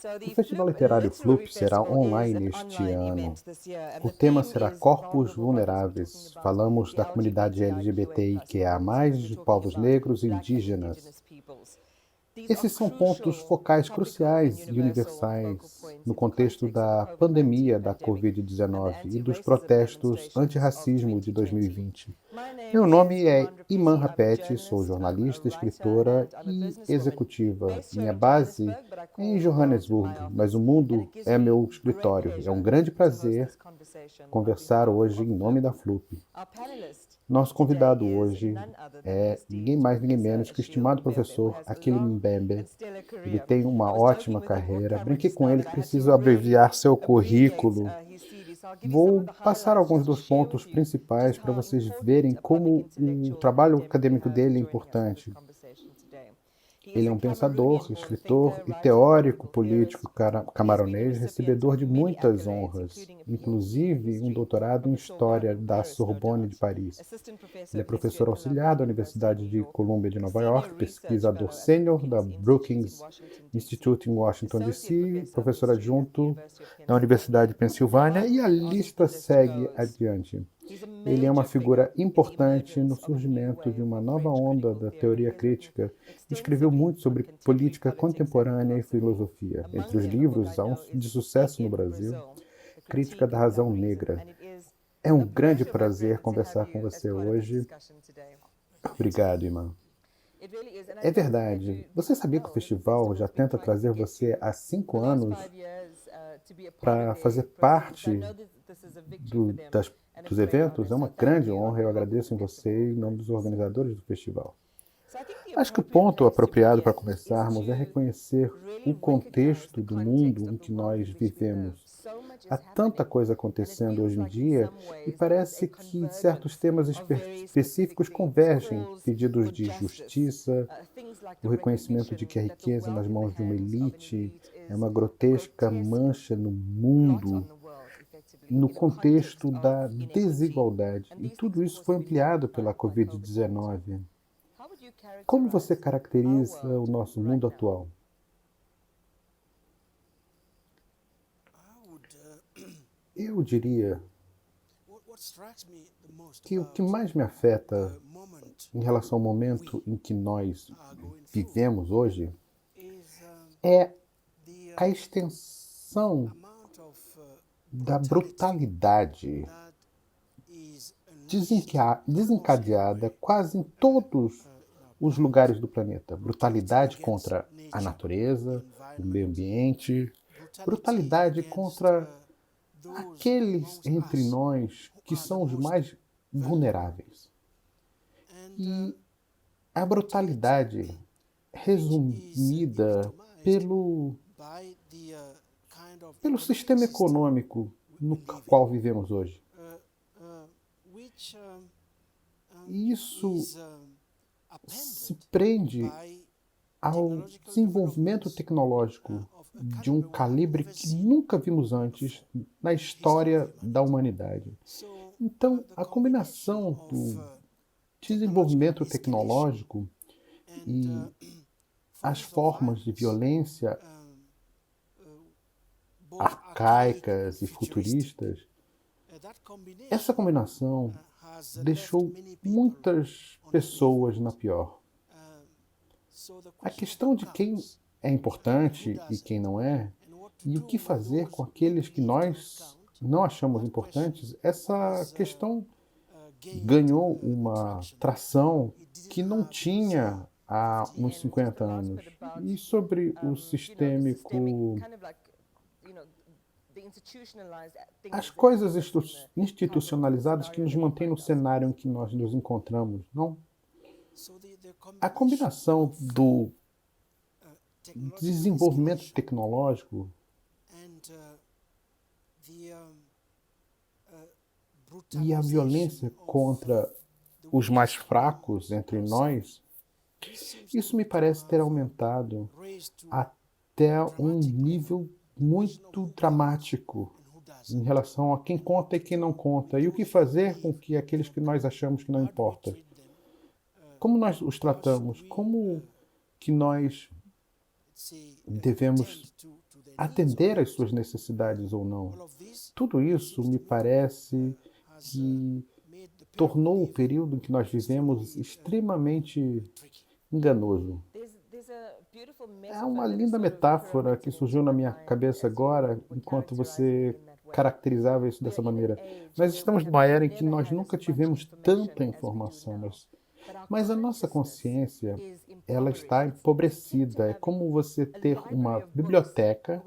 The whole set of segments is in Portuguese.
O Festival Literário Flup será online este ano. O tema será Corpos Vulneráveis. Falamos da comunidade LGBTIQA+, de povos negros e indígenas. Esses são pontos focais cruciais e universais no contexto da pandemia da Covid-19 e dos protestos antirracismo de 2020. Meu nome é Iman Rapete, sou jornalista, escritora e executiva. Minha base é em Johannesburg, mas o mundo é meu escritório. É um grande prazer conversar hoje em nome da FLUP. Nosso convidado hoje é ninguém mais, ninguém menos que o estimado professor Akili Mbembe. Ele tem uma ótima carreira. Brinquei com ele que preciso abreviar seu currículo. Vou passar alguns dos pontos principais para vocês verem como o trabalho acadêmico dele é importante. Ele é um pensador, escritor e teórico político camaronês, recebedor de muitas honras, inclusive um doutorado em História da Sorbonne de Paris. Ele é professor auxiliar da Universidade de Columbia de Nova York, pesquisador sênior da Brookings Institute em Washington, D.C., professor adjunto da Universidade de Pensilvânia, e a lista segue adiante. Ele é uma figura importante no surgimento de uma nova onda da teoria crítica e escreveu muito sobre política contemporânea e filosofia. Entre os livros, há um de sucesso no Brasil, Crítica da Razão Negra. É um grande prazer conversar com você hoje. Obrigado, Iman. É verdade. Você sabia que o festival já tenta trazer você há 5 anos para fazer parte dos eventos? É uma grande honra. Eu agradeço em você em nome dos organizadores do festival. Acho que o ponto apropriado para começarmos é reconhecer o contexto do mundo em que nós vivemos. Há tanta coisa acontecendo hoje em dia e parece que certos temas específicos convergem. Pedidos de justiça, o reconhecimento de que a riqueza nas mãos de uma elite é uma grotesca mancha no mundo, no contexto da desigualdade. E tudo isso foi ampliado pela Covid-19. Como você caracteriza o nosso mundo atual? Eu diria que o que mais me afeta em relação ao momento em que nós vivemos hoje é a extensão da brutalidade desencadeada quase em todos os lugares do planeta. Brutalidade contra a natureza, o meio ambiente, brutalidade contra aqueles entre nós que são os mais vulneráveis. E a brutalidade resumida pelo sistema econômico no qual vivemos hoje. E isso se prende ao desenvolvimento tecnológico de um calibre que nunca vimos antes na história da humanidade. Então, a combinação do desenvolvimento tecnológico e as formas de violência arcaicas e futuristas, essa combinação deixou muitas pessoas na pior. A questão de quem é importante e quem não é, e o que fazer com aqueles que nós não achamos importantes, essa questão ganhou uma tração que não tinha há uns 50 anos. E sobre o sistêmico, as coisas institucionalizadas que nos mantêm no cenário em que nós nos encontramos, não? A combinação do desenvolvimento tecnológico e a violência contra os mais fracos entre nós, isso me parece ter aumentado até um nível muito dramático em relação a quem conta e quem não conta, e o que fazer com que aqueles que nós achamos que não importa. Como nós os tratamos? Como que nós devemos atender às suas necessidades ou não. Tudo isso me parece que tornou o período em que nós vivemos extremamente enganoso. É uma linda metáfora que surgiu na minha cabeça agora, enquanto você caracterizava isso dessa maneira. Nós estamos numa era em que nós nunca tivemos tanta informação, mas a nossa consciência, ela está empobrecida. É como você ter uma biblioteca,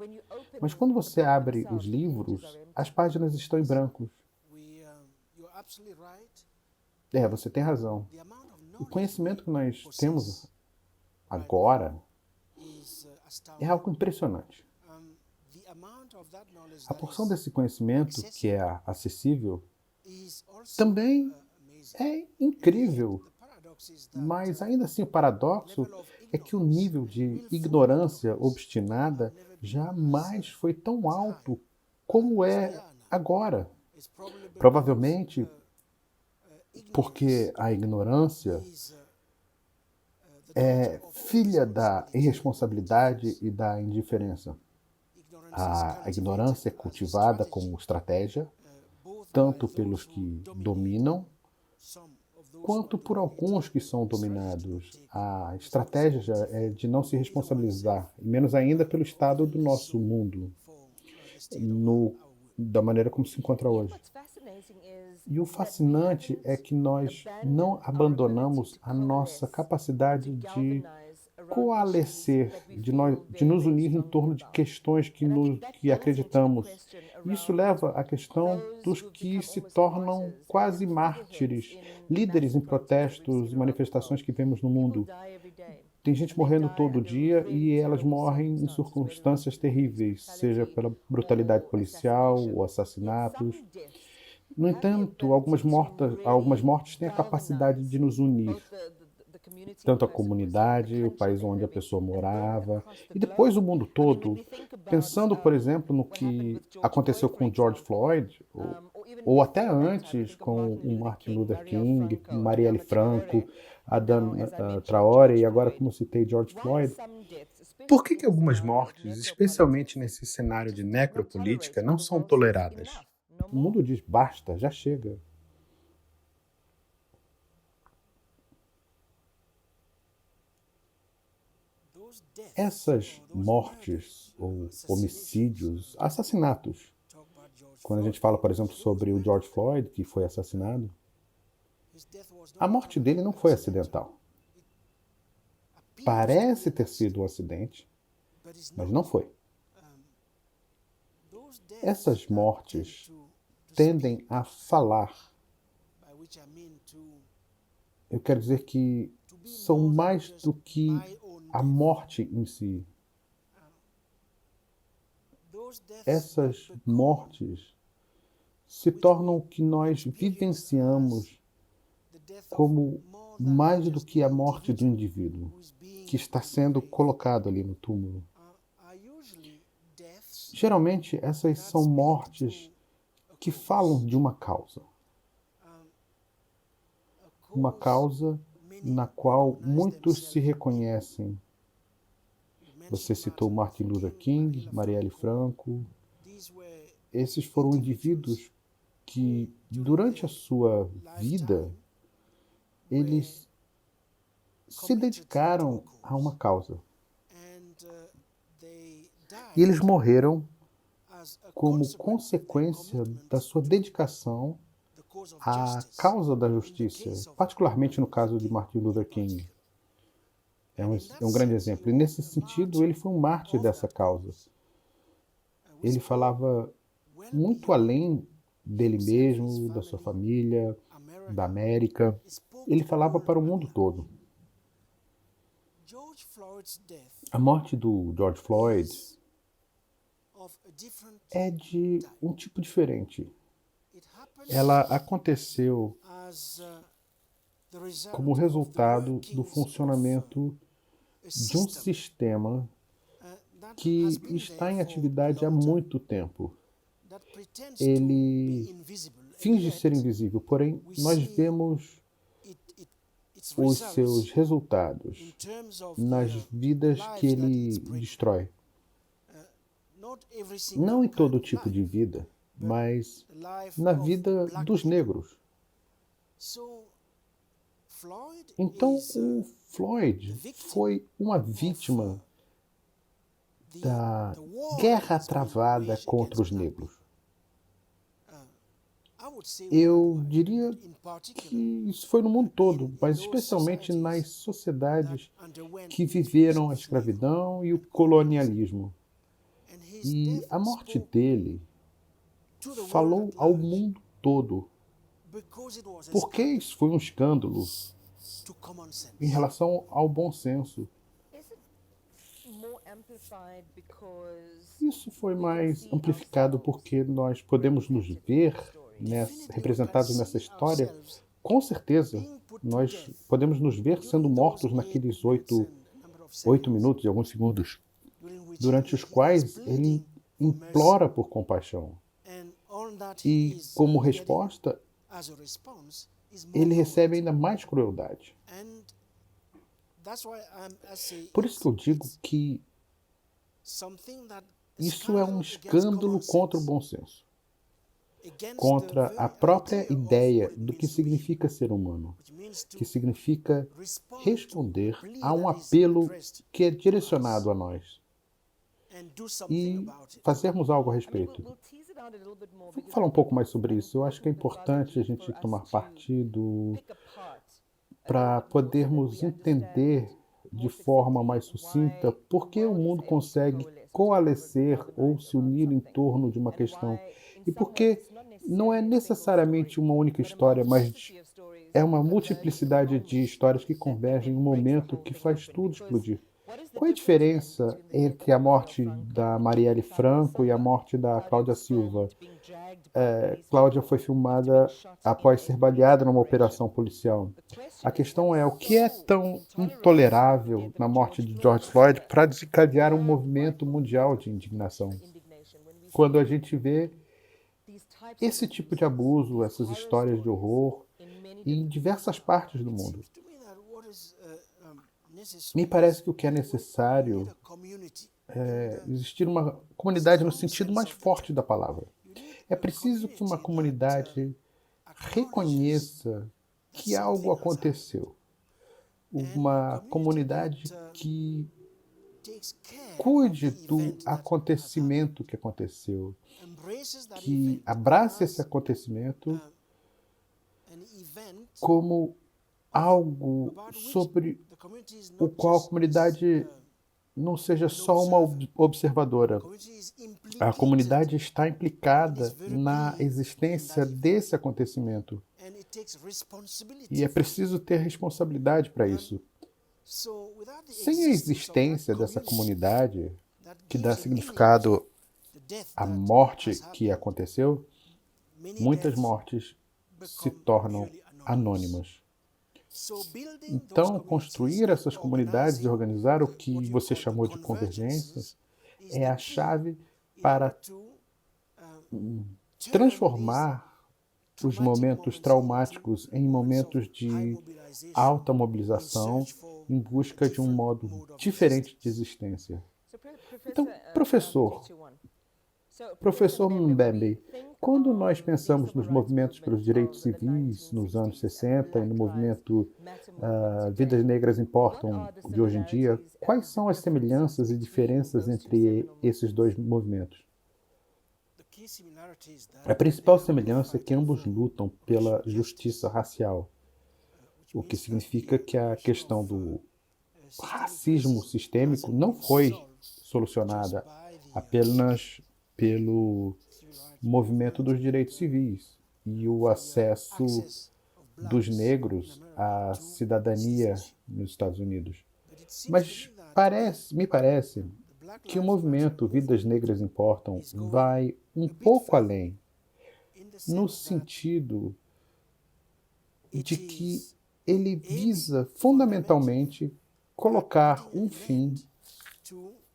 mas quando você abre os livros, as páginas estão em branco. Você tem razão. O conhecimento que nós temos agora é algo impressionante. A porção desse conhecimento que é acessível também é incrível, mas ainda assim o paradoxo é que o nível de ignorância obstinada jamais foi tão alto como é agora. Provavelmente porque a ignorância é filha da irresponsabilidade e da indiferença. A ignorância é cultivada como estratégia, tanto pelos que dominam, quanto por alguns que são dominados. A estratégia é de não se responsabilizar, e menos ainda pelo estado do nosso mundo, da maneira como se encontra hoje. E o fascinante é que nós não abandonamos a nossa capacidade de coalescer, de nos unir em torno de questões que acreditamos. Isso leva à questão dos que se tornam quase mártires, líderes em protestos e manifestações que vemos no mundo. Tem gente morrendo todo dia e elas morrem em circunstâncias terríveis, seja pela brutalidade policial ou assassinatos. No entanto, algumas mortes têm a capacidade de nos unir, tanto a comunidade, o país onde a pessoa morava, e depois o mundo todo. Pensando, por exemplo, no que aconteceu com George Floyd, ou até antes com o Martin Luther King, Marielle Franco, Adama Traoré, e agora, como citei, George Floyd. Por que algumas mortes, especialmente nesse cenário de necropolítica, não são toleradas? O mundo diz, basta, já chega. Essas mortes ou homicídios, assassinatos, quando a gente fala, por exemplo, sobre o George Floyd, que foi assassinado, a morte dele não foi acidental. Parece ter sido um acidente, mas não foi. Essas mortes tendem a falar. Eu quero dizer que são mais do que a morte em si. Essas mortes se tornam o que nós vivenciamos como mais do que a morte do indivíduo que está sendo colocado ali no túmulo. Geralmente, essas são mortes que falam de uma causa. Uma causa na qual muitos se reconhecem. Você citou Martin Luther King, Marielle Franco. Esses foram indivíduos que, durante a sua vida, eles se dedicaram a uma causa. E eles morreram como consequência da sua dedicação à causa da justiça, particularmente no caso de Martin Luther King. É um grande exemplo. E, nesse sentido, ele foi um mártir dessa causa. Ele falava muito além dele mesmo, da sua família, da América. Ele falava para o mundo todo. A morte do George Floyd é de um tipo diferente. Ela aconteceu como resultado do funcionamento de um sistema que está em atividade há muito tempo. Ele finge ser invisível, porém nós vemos os seus resultados nas vidas que ele destrói. Não em todo tipo de vida, mas na vida dos negros. Então, o Floyd foi uma vítima da guerra travada contra os negros. Eu diria que isso foi no mundo todo, mas especialmente nas sociedades que viveram a escravidão e o colonialismo. E a morte dele falou ao mundo todo, porque isso foi um escândalo em relação ao bom senso. Isso foi mais amplificado porque nós podemos nos ver representados nessa história. Com certeza, nós podemos nos ver sendo mortos naqueles 8 minutos e alguns segundos, durante os quais ele implora por compaixão. E, como resposta, ele recebe ainda mais crueldade. Por isso que eu digo que isso é um escândalo contra o bom senso, contra a própria ideia do que significa ser humano, que significa responder a um apelo que é direcionado a nós e fazermos algo a respeito. Vamos falar um pouco mais sobre isso. Eu acho que é importante a gente tomar partido para podermos entender de forma mais sucinta por que o mundo consegue coalescer ou se unir em torno de uma questão. E por que não é necessariamente uma única história, mas é uma multiplicidade de histórias que convergem em um momento que faz tudo explodir. Qual é a diferença entre a morte da Marielle Franco e a morte da Cláudia Silva? Cláudia foi filmada após ser baleada numa operação policial. A questão é, o que é tão intolerável na morte de George Floyd para desencadear um movimento mundial de indignação? Quando a gente vê esse tipo de abuso, essas histórias de horror, em diversas partes do mundo. Me parece que o que é necessário é existir uma comunidade no sentido mais forte da palavra. É preciso que uma comunidade reconheça que algo aconteceu. Uma comunidade que cuide do acontecimento que aconteceu, que abrace esse acontecimento como algo sobre o qual a comunidade não seja só uma observadora. A comunidade está implicada na existência desse acontecimento. E é preciso ter responsabilidade para isso. Sem a existência dessa comunidade, que dá significado à morte que aconteceu, muitas mortes se tornam anônimas. Então, construir essas comunidades e organizar o que você chamou de convergência é a chave para transformar os momentos traumáticos em momentos de alta mobilização em busca de um modo diferente de existência. Então, Professor Mbembe, quando nós pensamos nos movimentos pelos direitos civis nos anos 60 e no movimento Vidas Negras Importam de hoje em dia, quais são as semelhanças e diferenças entre esses dois movimentos? A principal semelhança é que ambos lutam pela justiça racial, o que significa que a questão do racismo sistêmico não foi solucionada apenas pelo movimento dos direitos civis e o acesso dos negros à cidadania nos Estados Unidos. Mas me parece que o movimento Vidas Negras Importam vai um pouco além, no sentido de que ele visa fundamentalmente colocar um fim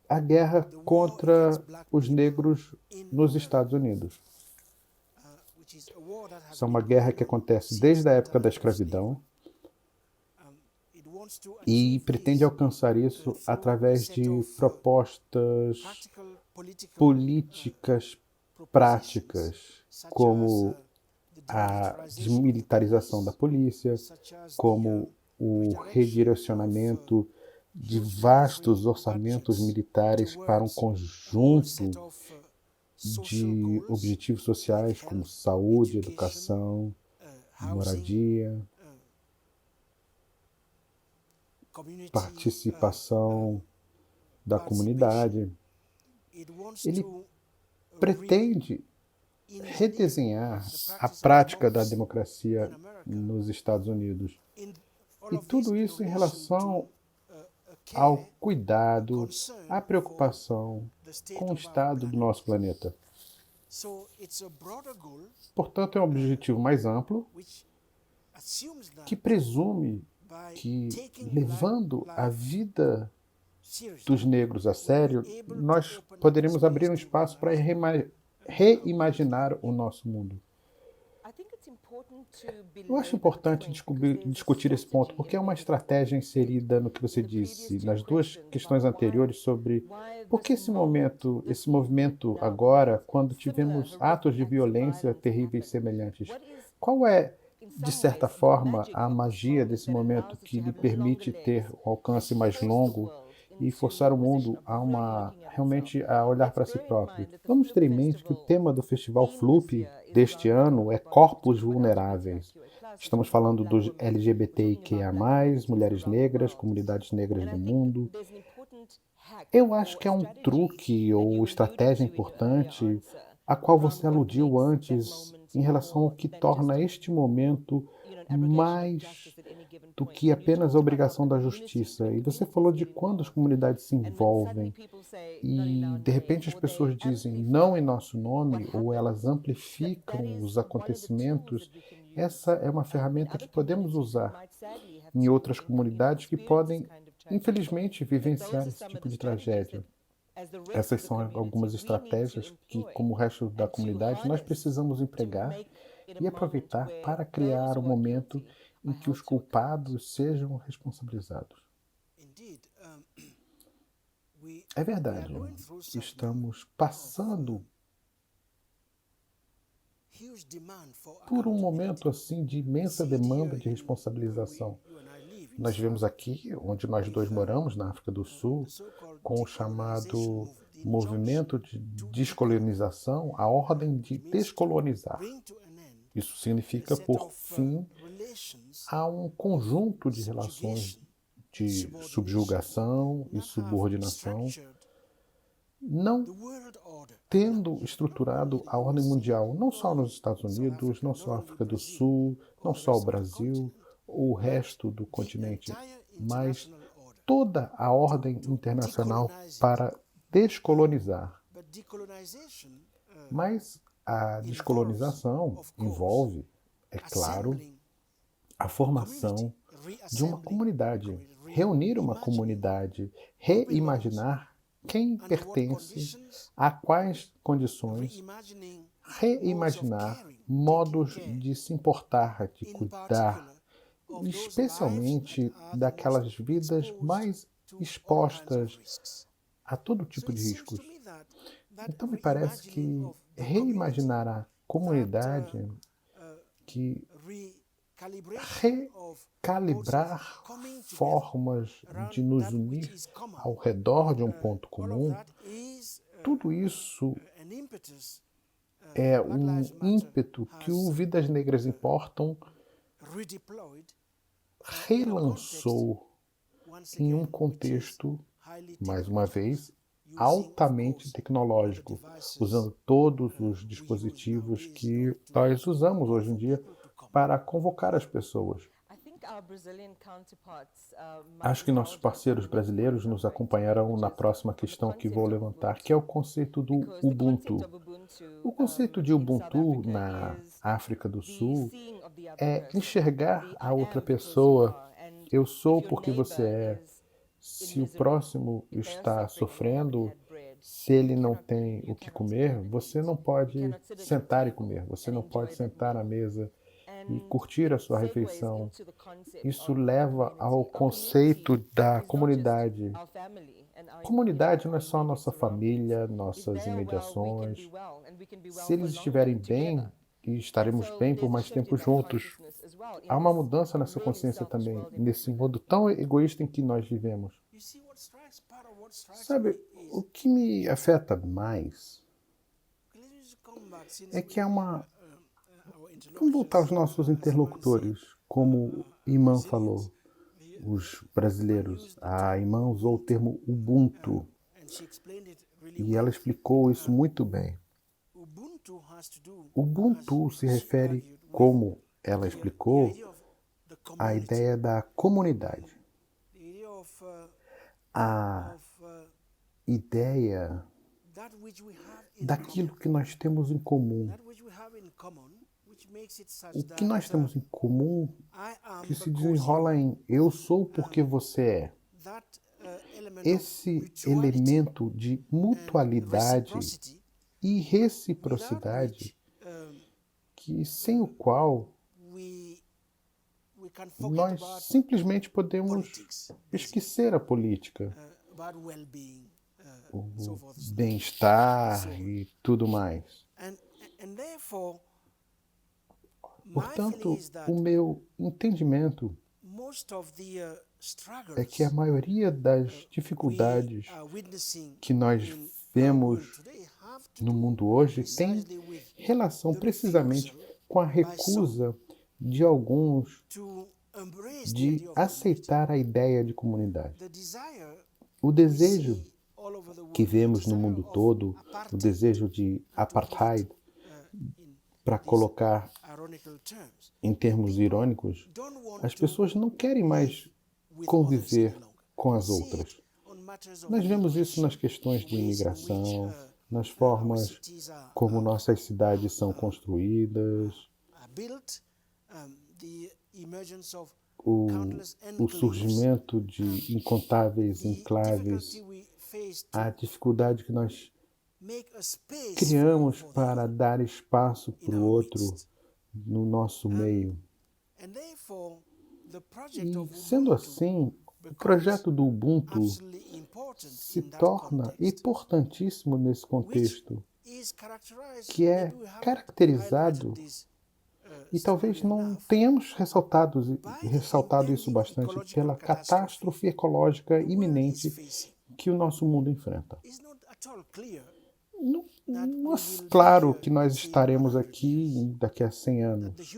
à guerra contra os negros nos Estados Unidos. Essa é uma guerra que acontece desde a época da escravidão e pretende alcançar isso através de propostas políticas práticas, como a desmilitarização da polícia, como o redirecionamento de vastos orçamentos militares para um conjunto de objetivos sociais como saúde, educação, moradia, participação da comunidade. Ele pretende redesenhar a prática da democracia nos Estados Unidos. E tudo isso em relação ao cuidado, à preocupação com o estado do nosso planeta. Portanto, é um objetivo mais amplo que presume que, levando a vida dos negros a sério, nós poderemos abrir um espaço para reimaginar o nosso mundo. Eu acho importante discutir esse ponto, porque é uma estratégia inserida no que você disse, nas duas questões anteriores sobre por que esse movimento agora, quando tivemos atos de violência terríveis semelhantes. Qual é, de certa forma, a magia desse momento que lhe permite ter um alcance mais longo e forçar o mundo realmente a olhar para si próprio? Vamos ter em mente que o tema do Festival FLUP deste ano é Corpos Vulneráveis. Estamos falando dos LGBTIQIA+, mulheres negras, comunidades negras do mundo. Eu acho que é um truque ou estratégia importante a qual você aludiu antes em relação ao que torna este momento mais do que apenas a obrigação da justiça. E você falou de quando as comunidades se envolvem e, de repente, as pessoas dizem não em nosso nome ou elas amplificam os acontecimentos. Essa é uma ferramenta que podemos usar em outras comunidades que podem, infelizmente, vivenciar esse tipo de tragédia. Essas são algumas estratégias que, como o resto da comunidade, nós precisamos empregar e aproveitar para criar um momento em que os culpados sejam responsabilizados. É verdade, estamos passando por um momento assim de imensa demanda de responsabilização. Nós vivemos aqui, onde nós dois moramos, na África do Sul, com o chamado movimento de descolonização, a ordem de descolonizar. Isso significa por fim a um conjunto de relações de subjugação e subordinação, não tendo estruturado a ordem mundial, não só nos Estados Unidos, não só a África do Sul, não só o Brasil, ou o resto do continente, mas toda a ordem internacional para descolonizar. Mas a descolonização envolve, é claro, a formação de uma comunidade, reunir uma comunidade, reimaginar quem pertence, a quais condições, reimaginar modos de se importar, de cuidar, especialmente daquelas vidas mais expostas a todo tipo de riscos. Então me parece que reimaginar a comunidade, que recalibrar formas de nos unir ao redor de um ponto comum, tudo isso é um ímpeto que o Vidas Negras Importam relançou em um contexto, mais uma vez, altamente tecnológico, usando todos os dispositivos que nós usamos hoje em dia para convocar as pessoas. Acho que nossos parceiros brasileiros nos acompanharão na próxima questão que vou levantar, que é o conceito do Ubuntu. O conceito de Ubuntu na África do Sul é enxergar a outra pessoa. Eu sou porque você é. Se o próximo está sofrendo, se ele não tem o que comer, você não pode sentar e comer, você não pode sentar à mesa e curtir a sua refeição. Isso leva ao conceito da comunidade. Comunidade não é só nossa família, nossas imediações. Se eles estiverem bem, e estaremos bem por mais tempo juntos. Há uma mudança nessa consciência também, nesse mundo tão egoísta em que nós vivemos. Sabe, o que me afeta mais é que há uma... Vamos voltar aos nossos interlocutores, como Imã falou, os brasileiros. A Imã usou o termo Ubuntu, e ela explicou isso muito bem. Ubuntu se refere, como ela explicou, à ideia da comunidade. A ideia daquilo que nós temos em comum. O que nós temos em comum que se desenrola em eu sou porque você é. Esse elemento de mutualidade e reciprocidade, que sem o qual nós simplesmente podemos esquecer a política, o bem-estar e tudo mais. Portanto, o meu entendimento é que a maioria das dificuldades que nós vemos no mundo hoje tem relação precisamente com a recusa de alguns de aceitar a ideia de comunidade. O desejo que vemos no mundo todo, o desejo de apartheid, para colocar em termos irônicos, as pessoas não querem mais conviver com as outras. Nós vemos isso nas questões de imigração, nas formas como nossas cidades são construídas, o surgimento de incontáveis enclaves, a dificuldade que nós criamos para dar espaço para o outro no nosso meio. E, sendo assim, o projeto do Ubuntu se torna importantíssimo nesse contexto, que é caracterizado, e talvez não tenhamos ressaltado isso bastante, pela catástrofe ecológica iminente que o nosso mundo enfrenta. Não é claro que nós estaremos aqui daqui a 100 anos,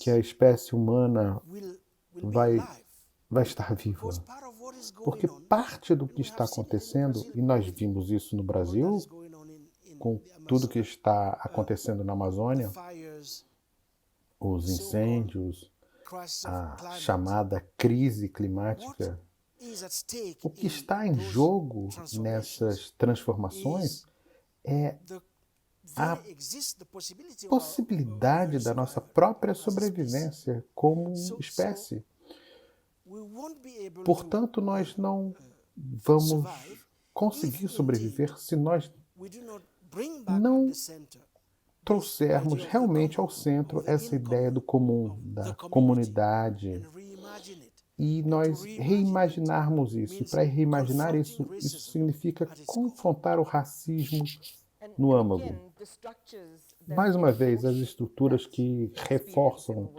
que a espécie humana vai estar viva. Porque parte do que está acontecendo, e nós vimos isso no Brasil, com tudo que está acontecendo na Amazônia, os incêndios, a chamada crise climática, o que está em jogo nessas transformações é a possibilidade da nossa própria sobrevivência como espécie. Portanto, nós não vamos conseguir sobreviver se nós não trouxermos realmente ao centro essa ideia do comum, da comunidade, e nós reimaginarmos isso. E para reimaginar isso, isso significa confrontar o racismo no âmago. Mais uma vez, as estruturas que reforçam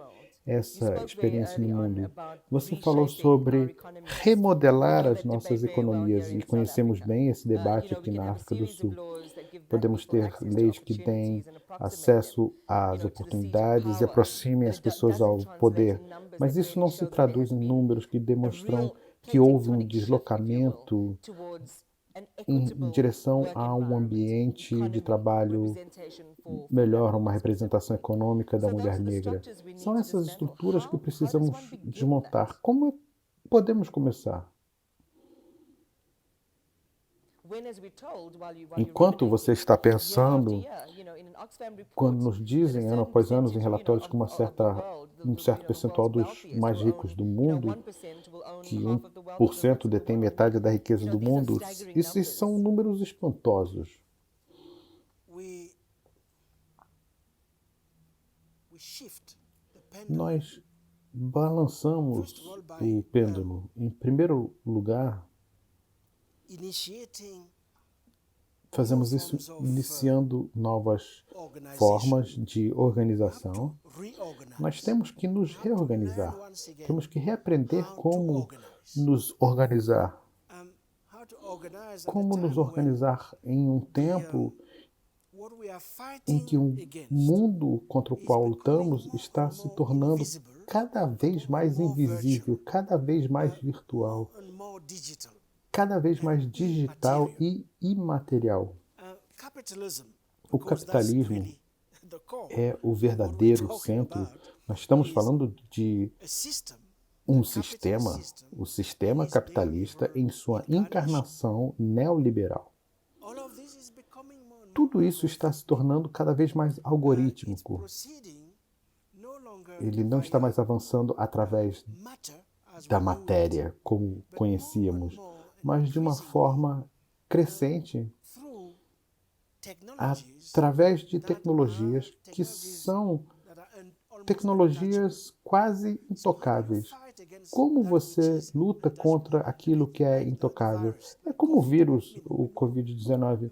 essa experiência no mundo. Você falou sobre remodelar as nossas economias e conhecemos bem esse debate aqui na África do Sul. Podemos ter leis que deem acesso às oportunidades e aproximem as pessoas ao poder, mas isso não se traduz em números que demonstram que houve um deslocamento em direção a um ambiente de trabalho melhor, uma representação econômica da mulher negra. São essas estruturas que precisamos desmontar. Como podemos começar? Enquanto você está pensando, quando nos dizem, ano após ano, em relatórios que um certo percentual dos mais ricos do mundo, que 1% detém metade da riqueza do mundo, esses são números espantosos. nós balançamos o pêndulo. Em primeiro lugar, fazemos isso iniciando novas formas de organização. Nós temos que nos reorganizar. Temos que reaprender como nos organizar. Como nos organizar em um tempo em que o mundo contra o qual lutamos está se tornando cada vez mais invisível, cada vez mais virtual, cada vez mais digital e imaterial. O capitalismo é o verdadeiro centro. Nós estamos falando de um sistema, o sistema capitalista em sua encarnação neoliberal. Tudo isso está se tornando cada vez mais algorítmico. Ele não está mais avançando através da matéria, como conhecíamos, mas de uma forma crescente através de tecnologias que são tecnologias quase intocáveis. Como você luta contra aquilo que é intocável? É como o vírus, o Covid-19.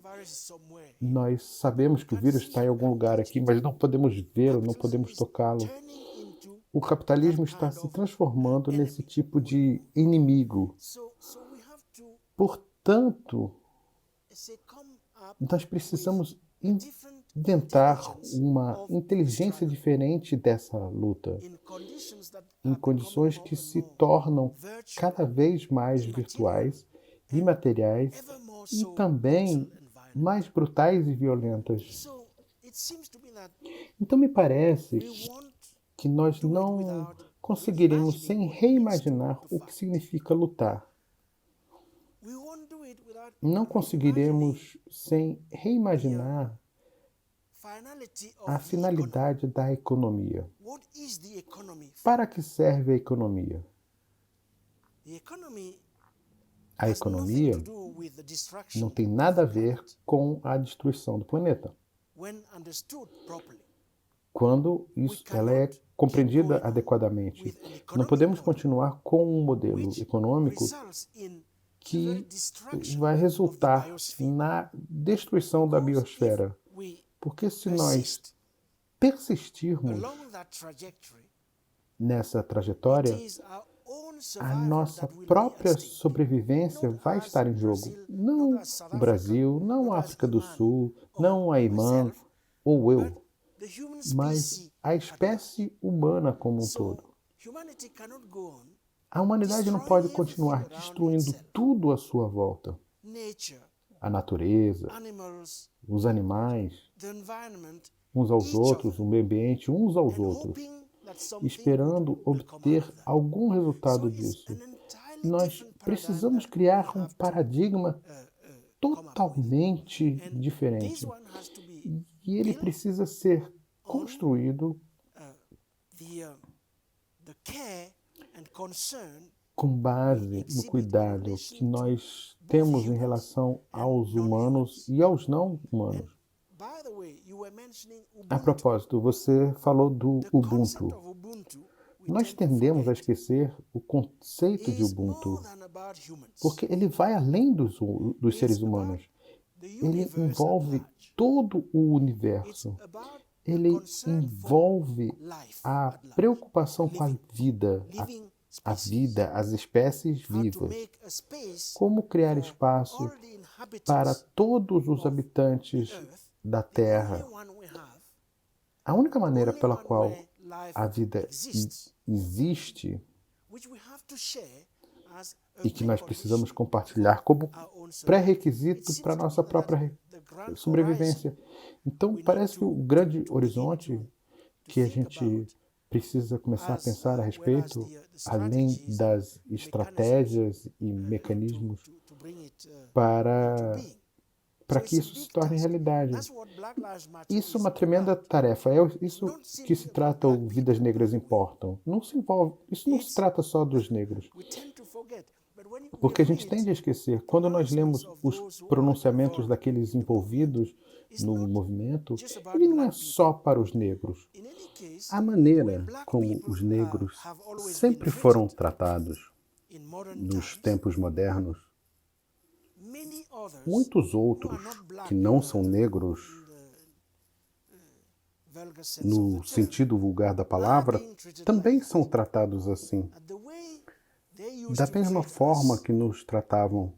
Nós sabemos que o vírus está em algum lugar aqui, mas não podemos vê-lo, não podemos tocá-lo. O capitalismo está se transformando nesse tipo de inimigo. Portanto, nós precisamos inventar uma inteligência diferente dessa luta, em condições que se tornam cada vez mais virtuais, imateriais e também mais brutais e violentas. Então me parece que nós não conseguiremos sem reimaginar o que significa lutar. Não conseguiremos sem reimaginar a finalidade da economia. Para que serve a economia? A economia não tem nada a ver com a destruição do planeta. Quando ela é compreendida adequadamente. Não podemos continuar com um modelo econômico que vai resultar na destruição da biosfera. Porque se nós persistirmos nessa trajetória, a nossa própria sobrevivência vai estar em jogo. Não o Brasil, não a África do Sul, não a Imã ou eu, mas a espécie humana como um todo. A humanidade não pode continuar destruindo tudo à sua volta. A natureza, os animais, uns aos outros, o meio ambiente, uns aos outros, esperando obter algum resultado disso. Nós precisamos criar um paradigma totalmente diferente. E ele precisa ser construído com base no cuidado que nós temos em relação aos humanos e aos não humanos. A propósito, você falou do Ubuntu. Nós tendemos a esquecer o conceito de Ubuntu, porque ele vai além dos seres humanos. Ele envolve todo o universo. Ele envolve a preocupação com a vida, as espécies vivas. Como criar espaço para todos os habitantes da Terra. A única maneira pela qual a vida existe e que nós precisamos compartilhar como pré-requisito para a nossa própria sobrevivência. Então, parece que o grande horizonte que a gente precisa começar a pensar a respeito, além das estratégias e mecanismos para que isso se torne realidade. Isso é uma tremenda tarefa. É isso que se trata o Vidas Negras Importam. Isso não se trata só dos negros. Porque a gente tende a esquecer, quando nós lemos os pronunciamentos daqueles envolvidos no movimento, ele não é só para os negros. A maneira como os negros sempre foram tratados nos tempos modernos, muitos outros que não são negros, no sentido vulgar da palavra, também são tratados assim. Da mesma forma que nos tratavam,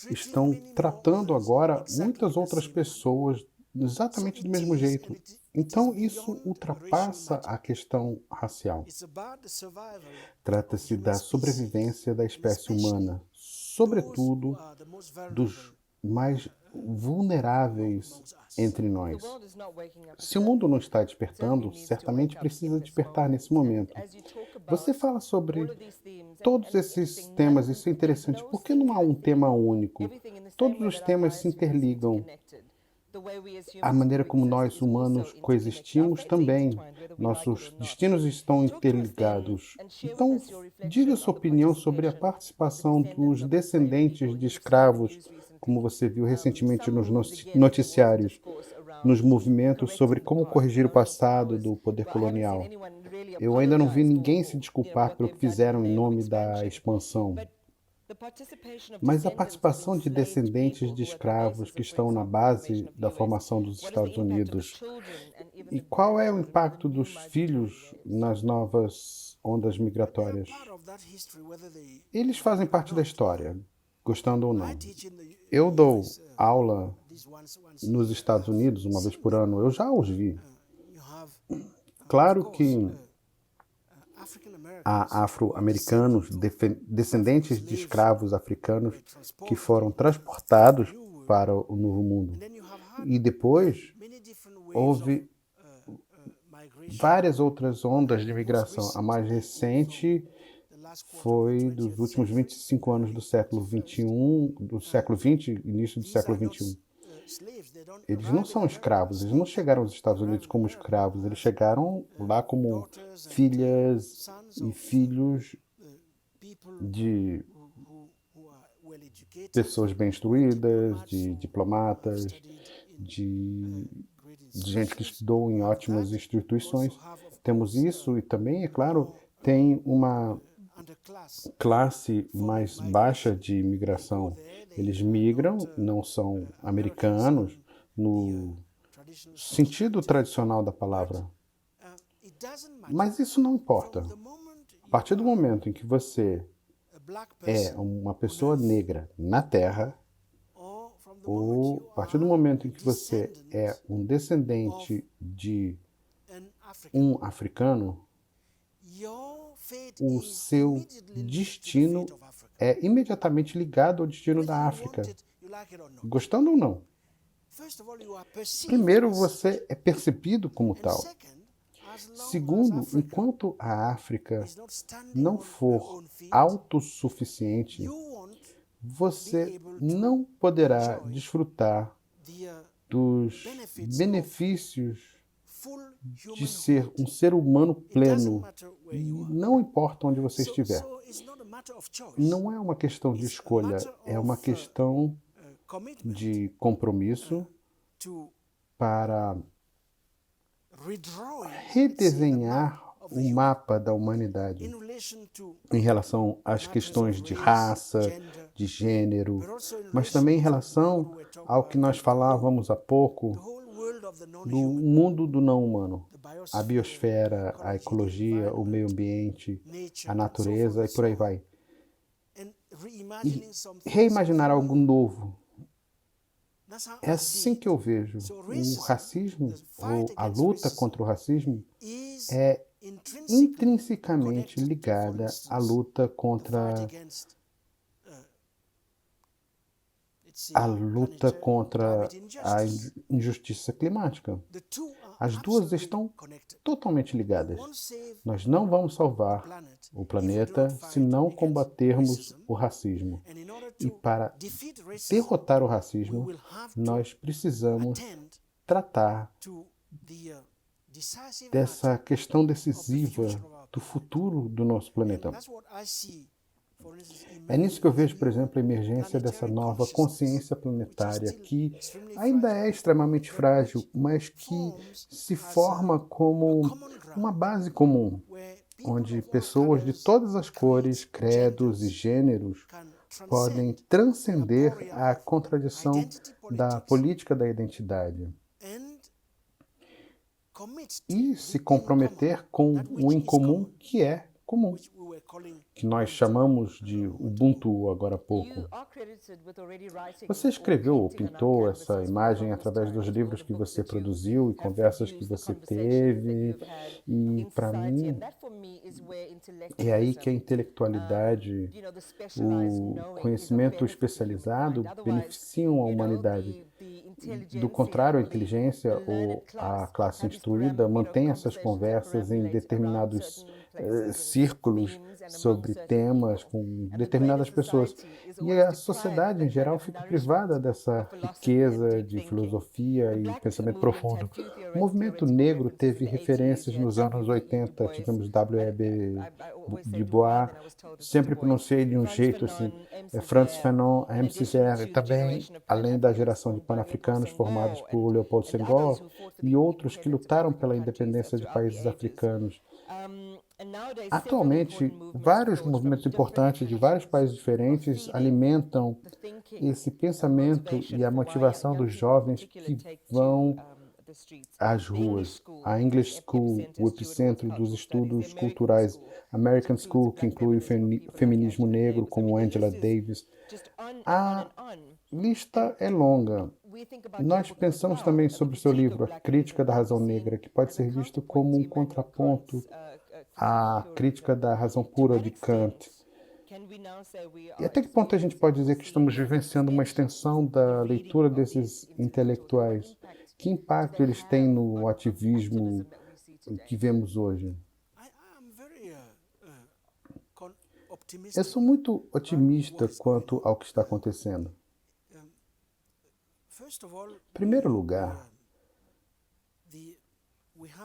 estão tratando agora muitas outras pessoas exatamente do mesmo jeito. Então, isso ultrapassa a questão racial. Trata-se da sobrevivência da espécie humana, sobretudo dos mais vulneráveis entre nós. Se o mundo não está despertando, certamente precisa despertar nesse momento. Você fala sobre todos esses temas, isso é interessante. Por que não há um tema único? Todos os temas se interligam. A maneira como nós humanos coexistimos também. Nossos destinos estão interligados. Então, diga sua opinião sobre a participação dos descendentes de escravos, como você viu recentemente nos noticiários, nos movimentos sobre como corrigir o passado do poder colonial. Eu ainda não vi ninguém se desculpar pelo que fizeram em nome da expansão. Mas a participação de descendentes de escravos que estão na base da formação dos Estados Unidos, e qual é o impacto dos filhos nas novas ondas migratórias? Eles fazem parte da história, gostando ou não. Eu dou aula nos Estados Unidos uma vez por ano, eu já os vi. Claro que há afro-americanos, descendentes de escravos africanos, que foram transportados para o Novo Mundo. E depois houve várias outras ondas de migração. A mais recente foi dos últimos 25 anos do século XXI, do século XX, início do século XXI. Eles não são escravos, eles não chegaram aos Estados Unidos como escravos, eles chegaram lá como filhas e filhos de pessoas bem instruídas, de diplomatas, de gente que estudou em ótimas instituições. Temos isso e também, é claro, tem uma classe mais baixa de imigração. Eles migram, não são americanos no sentido tradicional da palavra. Mas isso não importa. A partir do momento em que você é uma pessoa negra na Terra, ou a partir do momento em que você é um descendente de um africano, o seu destino é imediatamente ligado ao destino da África, gostando ou não. Primeiro, você é percebido como tal. Segundo, enquanto a África não for autossuficiente, você não poderá desfrutar dos benefícios de ser um ser humano pleno, não importa onde você estiver. Não é uma questão de escolha, é uma questão de compromisso para redesenhar o mapa da humanidade em relação às questões de raça, de gênero, mas também em relação ao que nós falávamos há pouco do mundo do não humano, a biosfera, a ecologia, o meio ambiente, a natureza e por aí vai. E reimaginar algo novo. É assim que eu vejo. O racismo, ou a luta contra o racismo, é intrinsecamente ligada à luta contra a injustiça climática. As duas estão totalmente ligadas. Nós não vamos salvar o planeta se não combatermos o racismo. E para derrotar o racismo, nós precisamos tratar dessa questão decisiva do futuro do nosso planeta. É nisso que eu vejo, por exemplo, a emergência dessa nova consciência planetária, que ainda é extremamente frágil, mas que se forma como uma base comum, onde pessoas de todas as cores, credos e gêneros podem transcender a contradição da política da identidade e se comprometer com o incomum que é comum, que nós chamamos de Ubuntu agora há pouco. Você escreveu ou pintou essa imagem através dos livros que você produziu e conversas que você teve, e para mim é aí que a intelectualidade, o conhecimento especializado beneficiam a humanidade. Do contrário, a inteligência ou a classe instruída mantém essas conversas em determinados círculos sobre temas com determinadas pessoas. E a sociedade, em geral, fica privada dessa riqueza de filosofia e pensamento profundo. O movimento negro teve referências nos anos 80, tivemos W.E.B. Du Bois, sempre pronunciei de um jeito assim, Frantz Fanon, MCR, também, além da geração de pan-africanos formados por Leopold Senghor e outros que lutaram pela independência de países africanos. Atualmente, vários movimentos importantes de vários países diferentes alimentam esse pensamento e a motivação dos jovens que vão às ruas. A English School, o epicentro dos estudos culturais, American School, que inclui o feminismo negro, como Angela Davis. A lista é longa. Nós pensamos também sobre o seu livro, A Crítica da Razão Negra, que pode ser visto como um contraponto à crítica da razão pura de Kant. E até que ponto a gente pode dizer que estamos vivenciando uma extensão da leitura desses intelectuais? Que impacto eles têm no ativismo que vemos hoje? Eu sou muito otimista quanto ao que está acontecendo. Em primeiro lugar,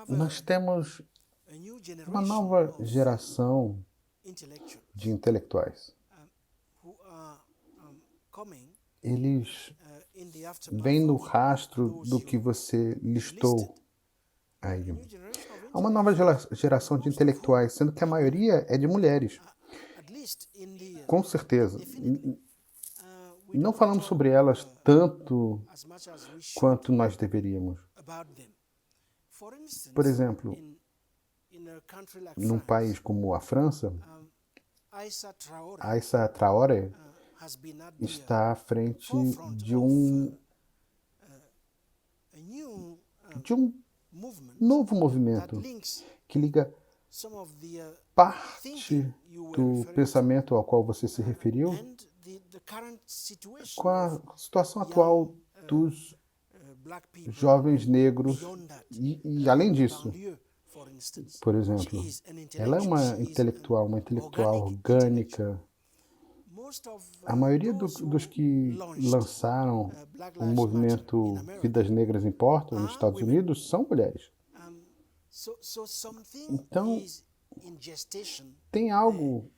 nós temos uma nova geração de intelectuais. Eles vêm no rastro do que você listou aí. Há uma nova geração de intelectuais, sendo que a maioria é de mulheres. Com certeza. Não falamos sobre elas tanto quanto nós deveríamos. Por exemplo, num país como a França, Aïssa Traoré está à frente de um novo movimento que liga parte do pensamento ao qual você se referiu com a situação atual dos jovens negros e além disso, por exemplo, ela é uma intelectual orgânica. A maioria dos que lançaram o movimento Vidas Negras Importam nos Estados Unidos são mulheres. Então, tem algo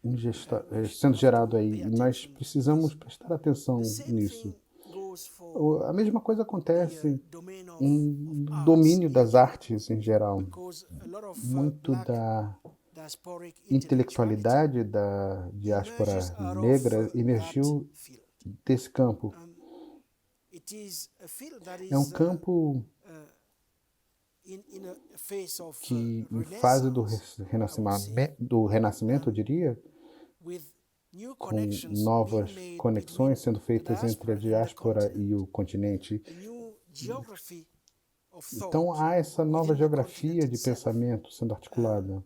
sendo gerado aí e nós precisamos prestar atenção nisso. A mesma coisa acontece em domínio das artes em geral. Muito da intelectualidade da diáspora negra emergiu desse campo. É um campo que, em fase do renascimento, eu diria, com novas conexões sendo feitas entre a diáspora e o continente. Então há essa nova geografia de pensamento sendo articulada.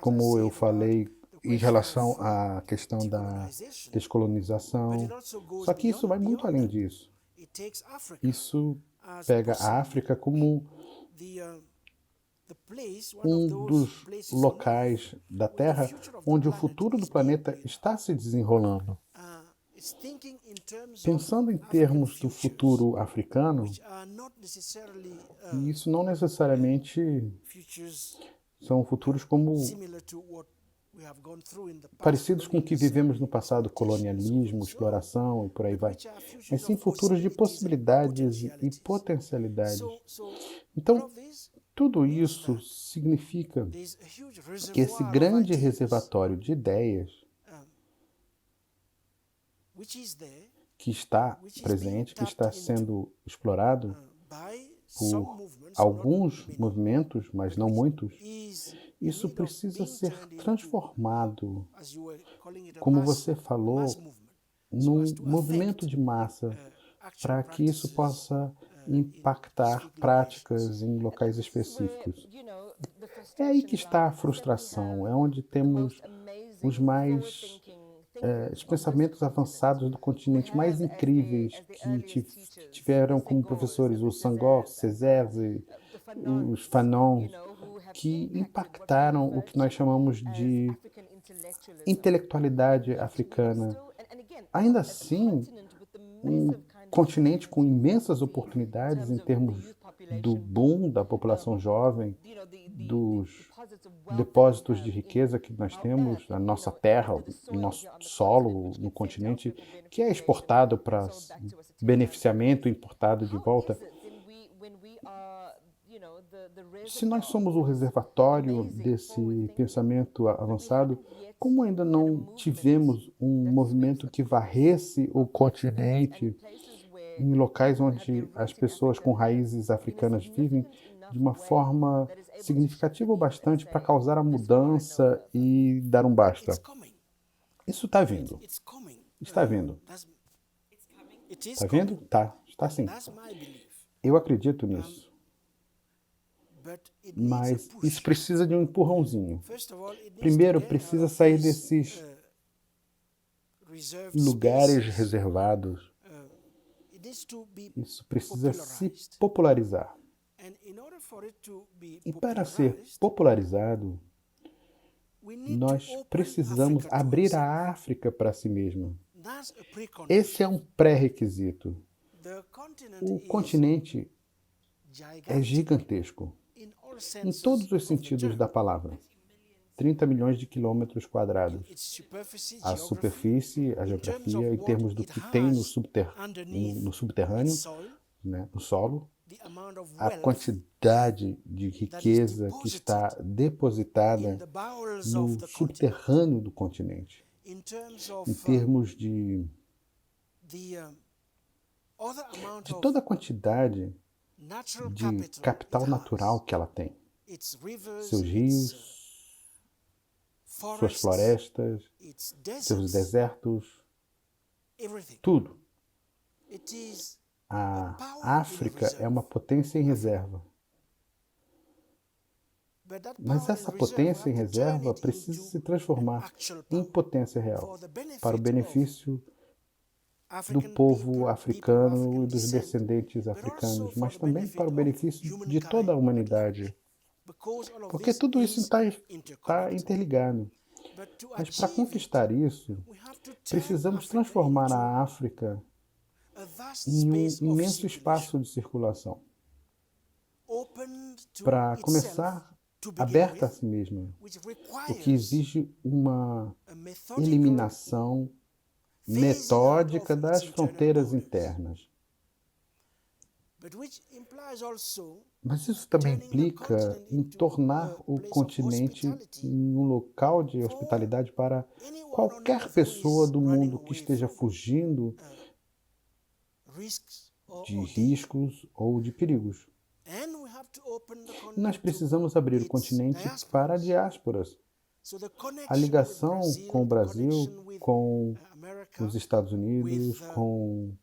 Como eu falei em relação à questão da descolonização. Só que isso vai muito além disso. Isso pega a África como um dos locais da Terra onde o futuro do planeta está se desenrolando. Pensando em termos do futuro africano, e isso não necessariamente são futuros como parecidos com o que vivemos no passado, colonialismo, exploração e por aí vai, mas sim futuros de possibilidades e potencialidades. Então, tudo isso significa que esse grande reservatório de ideias que está presente, que está sendo explorado por alguns movimentos, mas não muitos, isso precisa ser transformado, como você falou, num movimento de massa, para que isso possa impactar práticas em locais específicos. É aí que está a frustração, é onde temos os mais os pensamentos avançados do continente mais incríveis que tiveram como professores o Senghor, Césaire, os Fanons, que impactaram o que nós chamamos de intelectualidade africana. Ainda assim, um continente com imensas oportunidades em termos do boom da população jovem, dos depósitos de riqueza que nós temos, a nossa terra, o nosso solo no continente, que é exportado para beneficiamento, importado de volta. Se nós somos o reservatório desse pensamento avançado, como ainda não tivemos um movimento que varresse o continente em locais onde as pessoas com raízes africanas vivem de uma forma significativa o bastante para causar a mudança e dar um basta? Isso está vindo. Está vindo. Está vendo? Tá. Está sim. Eu acredito nisso. Mas isso precisa de um empurrãozinho. Primeiro, precisa sair desses lugares reservados. Isso precisa se popularizar. E para ser popularizado, nós precisamos abrir a África para si mesma. Esse é um pré-requisito. O continente é gigantesco, em todos os sentidos da palavra. 30 milhões de quilômetros quadrados. A superfície, a geografia, em termos do que tem no subterrâneo, né, no solo, a quantidade de riqueza que está depositada no subterrâneo do continente, em termos de toda a quantidade de capital natural que ela tem. Seus rios, suas florestas, seus desertos, tudo. A África é uma potência em reserva. Mas essa potência em reserva precisa se transformar em potência real, para o benefício do povo africano e dos descendentes africanos, mas também para o benefício de toda a humanidade. Porque tudo isso está interligado. Mas para conquistar isso, precisamos transformar a África em um imenso espaço de circulação. Para começar, aberta a si mesma, o que exige uma eliminação metódica das fronteiras internas. Mas isso também implica em tornar o continente um local de hospitalidade para qualquer pessoa do mundo que esteja fugindo de riscos ou de perigos. E nós precisamos abrir o continente para diásporas. A ligação com o Brasil, com os Estados Unidos, com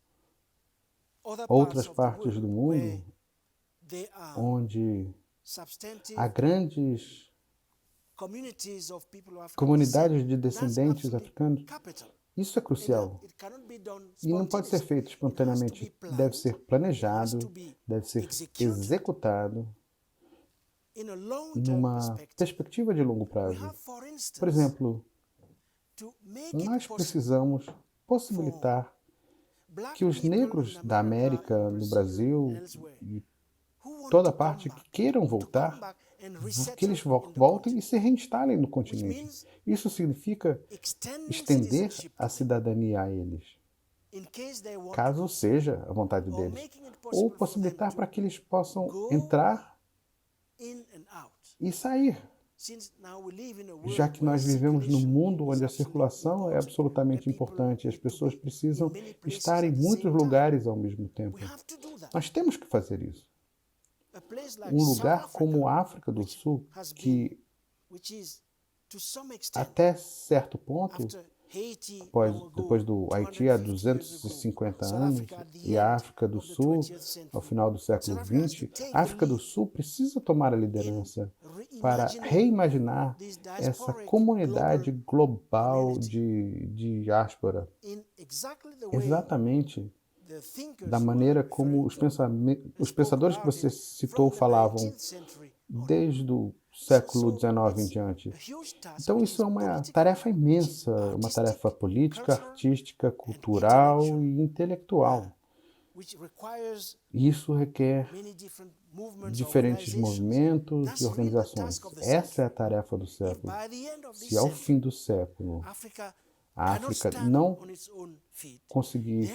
outras partes do mundo, onde há grandes comunidades de descendentes africanos, isso é crucial. E não pode ser feito espontaneamente. Deve ser planejado, deve ser executado numa perspectiva de longo prazo. Por exemplo, nós precisamos possibilitar que os negros da América, no Brasil e toda parte que queiram voltar, que eles voltem e se reinstalem no continente. Isso significa estender a cidadania a eles, caso seja a vontade deles, ou possibilitar para que eles possam entrar e sair, já que nós vivemos num mundo onde a circulação é absolutamente importante e as pessoas precisam estar em muitos lugares ao mesmo tempo. Nós temos que fazer isso. Um lugar como a África do Sul, que até certo ponto, depois do Haiti há 250 anos, e a África do Sul, ao final do século XX, a África do Sul precisa tomar a liderança para reimaginar essa comunidade global de diáspora, exatamente da maneira como os pensadores que você citou falavam desde o século XIX em diante. Então isso é uma tarefa imensa, uma tarefa política, artística, cultural e intelectual. Isso requer diferentes movimentos e organizações. Essa é a tarefa do século. Se ao fim do século a África não conseguir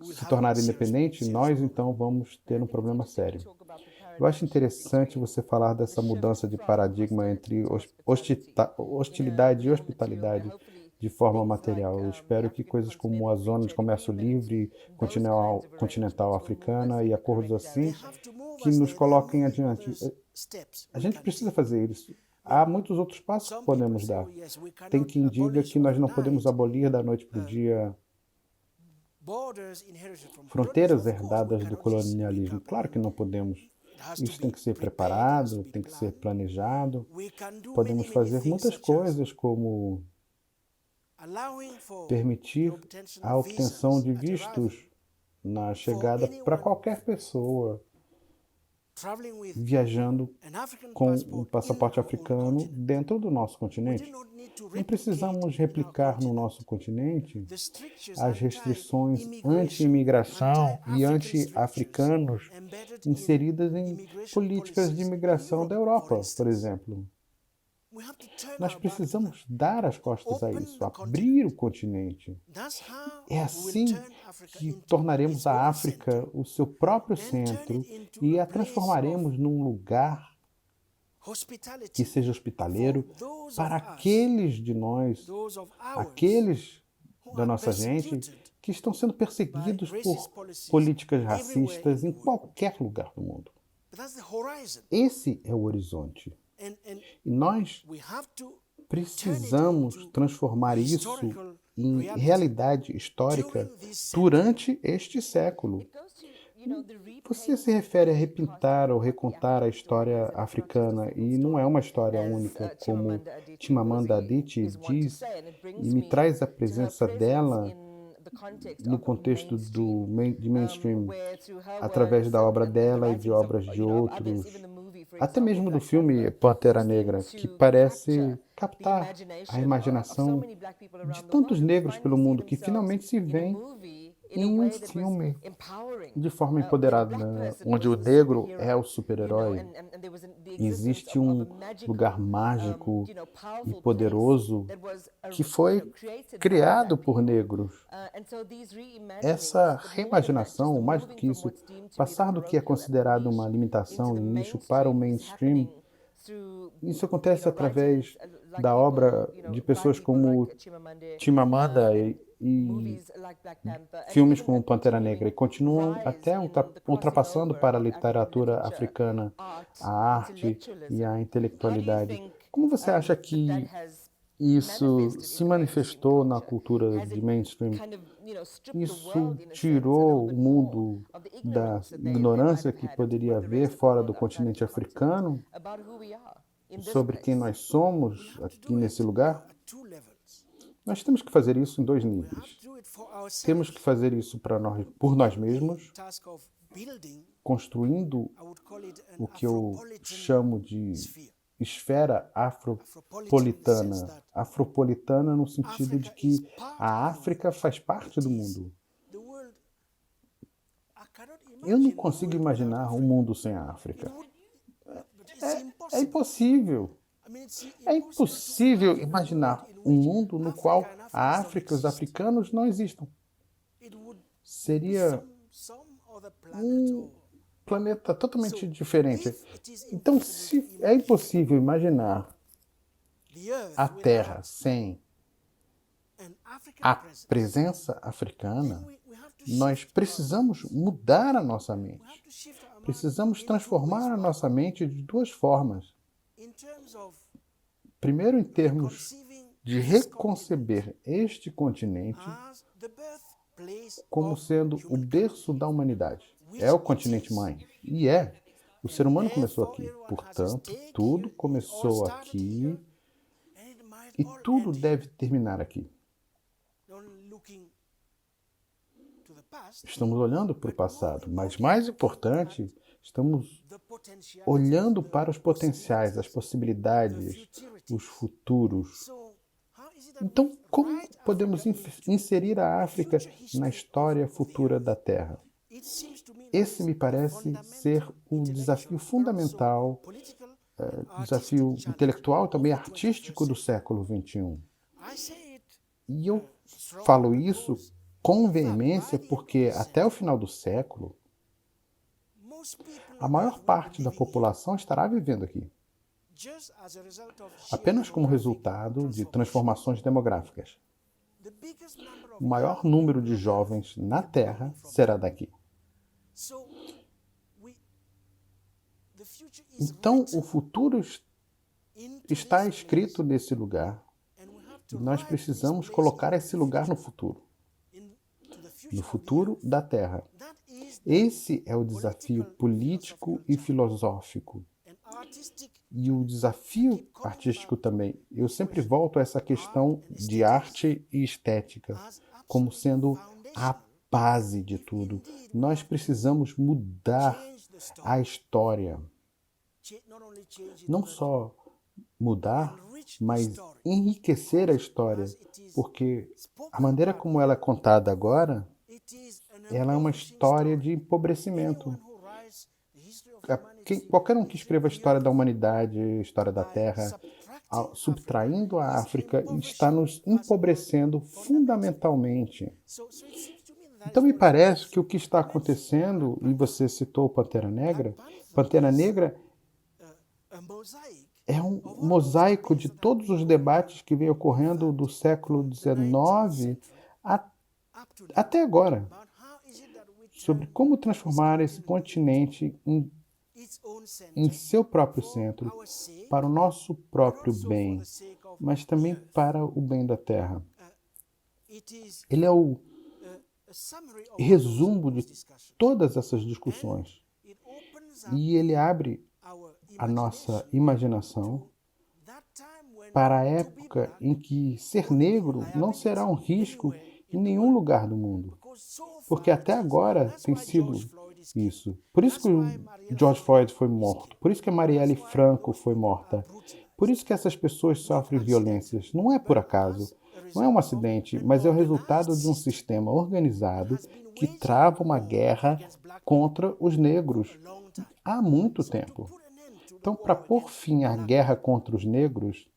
se tornar independente, nós então vamos ter um problema sério. Eu acho interessante você falar dessa mudança de paradigma entre hostilidade e hospitalidade de forma material. Eu espero que coisas como a Zona de Comércio Livre continental africana e acordos assim que nos coloquem adiante. A gente precisa fazer isso. Há muitos outros passos que podemos dar. Tem quem diga que nós não podemos abolir da noite para o dia fronteiras herdadas do colonialismo. Claro que não podemos. Isso tem que ser preparado, tem que ser planejado. Podemos fazer muitas coisas, como permitir a obtenção de vistos na chegada para qualquer pessoa viajando com um passaporte africano dentro do nosso continente. Não precisamos replicar no nosso continente as restrições anti-imigração e anti-africanos inseridas em políticas de imigração da Europa, por exemplo. Nós precisamos dar as costas a isso, abrir o continente. É assim que tornaremos a África o seu próprio centro e a transformaremos num lugar que seja hospitaleiro para aqueles de nós, aqueles da nossa gente que estão sendo perseguidos por políticas racistas em qualquer lugar do mundo. Esse é o horizonte. E nós precisamos transformar isso em realidade histórica durante este século. Você se refere a repintar ou recontar a história africana, e não é uma história única, como Chimamanda Adichie diz, e me traz a presença dela no contexto de mainstream, através da obra dela e de obras de outros, até mesmo do filme Pantera Negra, que parece captar a imaginação de tantos negros pelo mundo que finalmente se veem em um filme de forma empoderada, onde o negro é o super-herói. Existe um lugar mágico e poderoso que foi criado por negros. Essa reimaginação, mais do que isso, passar do que é considerado uma limitação e nicho para o mainstream, isso acontece através da obra de pessoas como Chimamanda e filmes como Pantera Negra, e continuam até ultrapassando para a literatura africana a arte e a intelectualidade. Como você acha que isso se manifestou na cultura de mainstream? Isso tirou o mundo da ignorância que poderia haver fora do continente africano sobre quem nós somos aqui nesse lugar? Nós temos que fazer isso em dois níveis. Temos que fazer isso por nós mesmos, construindo o que eu chamo de esfera afropolitana. Afropolitana no sentido de que a África faz parte do mundo. Eu não consigo imaginar um mundo sem a África. É impossível. É impossível imaginar um mundo no qual a África e os africanos não existam. Seria um planeta totalmente diferente. Então, se é impossível imaginar a Terra sem a presença africana, nós precisamos mudar a nossa mente. Precisamos transformar a nossa mente de duas formas. Primeiro, em termos de reconceber este continente como sendo o berço da humanidade. É o continente mãe. E é. O ser humano começou aqui. Portanto, tudo começou aqui e tudo deve terminar aqui. Estamos olhando para o passado, mas mais importante, estamos olhando para os potenciais, as possibilidades, os futuros. Então, como podemos inserir a África na história futura da Terra? Esse me parece ser o desafio fundamental, desafio intelectual, também artístico do século XXI. E eu falo isso com veemência porque até o final do século, a maior parte da população estará vivendo aqui, apenas como resultado de transformações demográficas. O maior número de jovens na Terra será daqui. Então, o futuro está escrito nesse lugar e nós precisamos colocar esse lugar no futuro da Terra. Esse é o desafio político e filosófico. E o desafio artístico também. Eu sempre volto a essa questão de arte e estética como sendo a base de tudo. Nós precisamos mudar a história. Não só mudar, mas enriquecer a história. Porque a maneira como ela é contada agora, ela é uma história de empobrecimento. Qualquer um que escreva a história da humanidade, a história da Terra, subtraindo a África, está nos empobrecendo fundamentalmente. Então me parece que o que está acontecendo, e você citou Pantera Negra é um mosaico de todos os debates que vem ocorrendo do século XIX até agora, sobre como transformar esse continente em seu próprio centro, para o nosso próprio bem, mas também para o bem da Terra. Ele é o resumo de todas essas discussões. E ele abre a nossa imaginação para a época em que ser negro não será um risco em nenhum lugar do mundo. Porque até agora tem sido isso. Por isso que o George Floyd foi morto. Por isso que a Marielle Franco foi morta. Por isso que essas pessoas sofrem violências. Não é por acaso. Não é um acidente, mas é o resultado de um sistema organizado que trava uma guerra contra os negros há muito tempo. Então, para pôr fim à guerra contra os negros,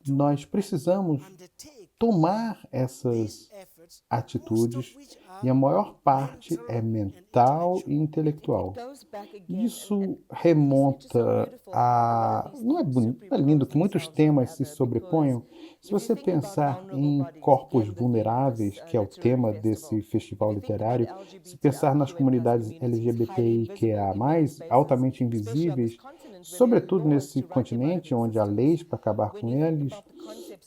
nós precisamos tomar essas atitudes e a maior parte é mental e intelectual. Isso remonta a... Não é bonito, é lindo que muitos temas se sobreponham. Se você pensar em corpos vulneráveis, que é o tema desse festival literário, se pensar nas comunidades LGBTIQA+, altamente invisíveis, sobretudo nesse continente onde há leis para acabar com eles.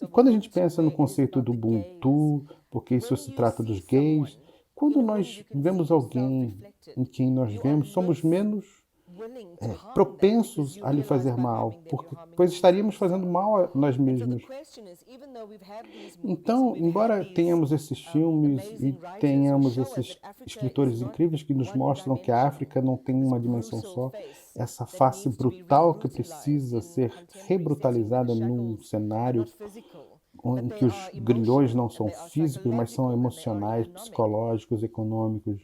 E quando a gente pensa no conceito do Ubuntu, porque isso se trata dos gays, quando nós vemos alguém em quem nós vemos, somos menos propensos a lhe fazer mal, pois estaríamos fazendo mal a nós mesmos. Então, embora tenhamos esses filmes e tenhamos esses escritores incríveis que nos mostram que a África não tem uma dimensão só, essa face brutal que precisa ser rebrutalizada num cenário em que os grilhões não são físicos, mas são emocionais, psicológicos, econômicos.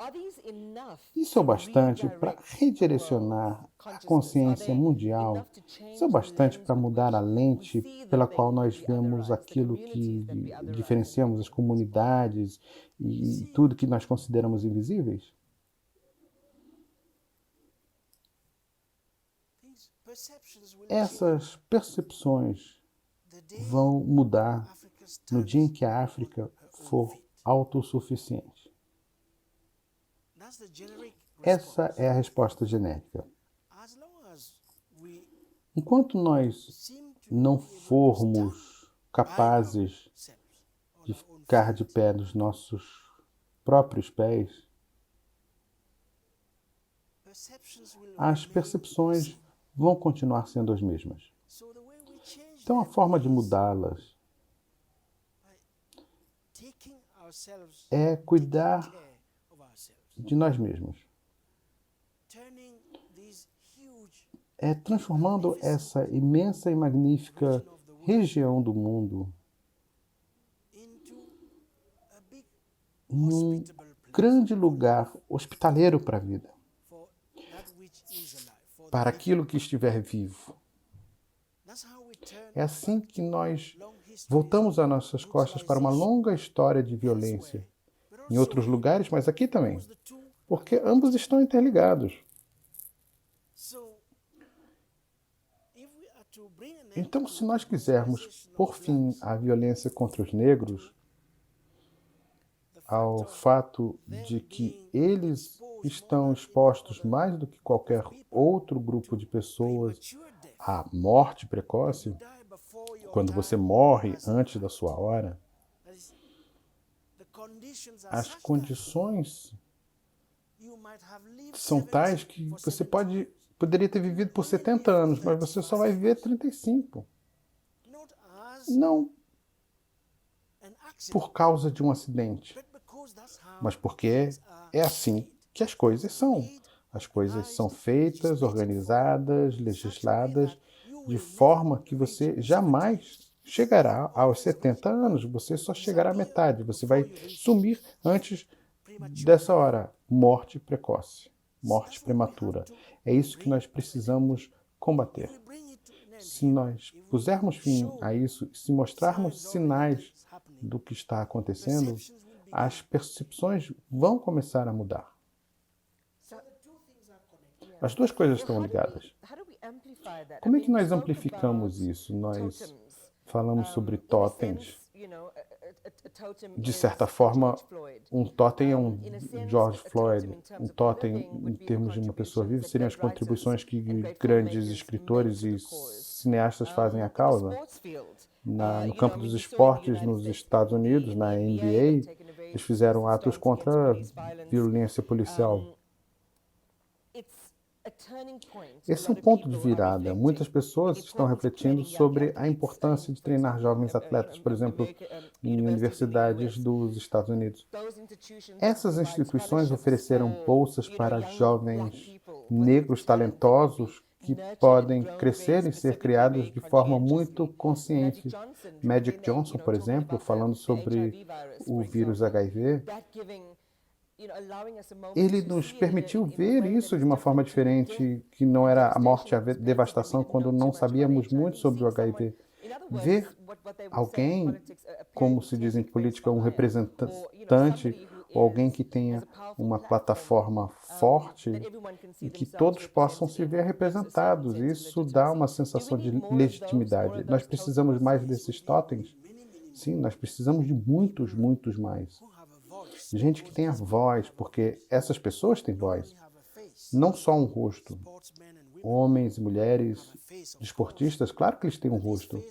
Isso é o bastante para redirecionar a consciência mundial. Isso é o bastante para mudar a lente pela qual nós vemos aquilo que diferenciamos as comunidades e tudo que nós consideramos invisíveis? Essas percepções vão mudar no dia em que a África for autossuficiente. Essa é a resposta genérica. Enquanto nós não formos capazes de ficar de pé nos nossos próprios pés, as percepções vão continuar sendo as mesmas. Então, a forma de mudá-las é cuidar de nós mesmos. É transformando essa imensa e magnífica região do mundo em um grande lugar hospitaleiro para a vida, para aquilo que estiver vivo. É assim que nós voltamos as nossas costas para uma longa história de violência em outros lugares, mas aqui também, porque ambos estão interligados. Então, se nós quisermos pôr fim à violência contra os negros, ao fato de que eles estão expostos mais do que qualquer outro grupo de pessoas à morte precoce, quando você morre antes da sua hora, as condições são tais que você poderia ter vivido por 70 anos, mas você só vai viver 35. Não por causa de um acidente, mas porque é assim que as coisas são. As coisas são feitas, organizadas, legisladas, de forma que você jamais chegará aos 70 anos. Você só chegará à metade. Você vai sumir antes dessa hora. Morte precoce, morte prematura. É isso que nós precisamos combater. Se nós pusermos fim a isso, se mostrarmos sinais do que está acontecendo, as percepções vão começar a mudar. As duas coisas estão ligadas. Como é que nós amplificamos isso? Nós falamos sobre totens. De certa forma, um totem é um George Floyd. Um totem, em termos de uma pessoa viva, seriam as contribuições que grandes escritores e cineastas fazem à causa. No campo dos esportes, nos Estados Unidos, na NBA, eles fizeram atos contra a violência policial. Esse é um ponto de virada. Muitas pessoas estão refletindo sobre a importância de treinar jovens atletas, por exemplo, em universidades dos Estados Unidos. Essas instituições ofereceram bolsas para jovens negros talentosos que podem crescer e ser criados de forma muito consciente. Magic Johnson, por exemplo, falando sobre o vírus HIV, ele nos permitiu ver isso de uma forma diferente, que não era a morte e a devastação quando não sabíamos muito sobre o HIV. Ver alguém, como se diz em política, um representante ou alguém que tenha uma plataforma forte e que todos possam se ver representados. Isso dá uma sensação de legitimidade. Nós precisamos mais desses totens? Sim, nós precisamos de muitos, muitos mais. Gente que tenha voz, porque essas pessoas têm voz. Não só um rosto. Homens e mulheres, desportistas, claro que eles têm um rosto.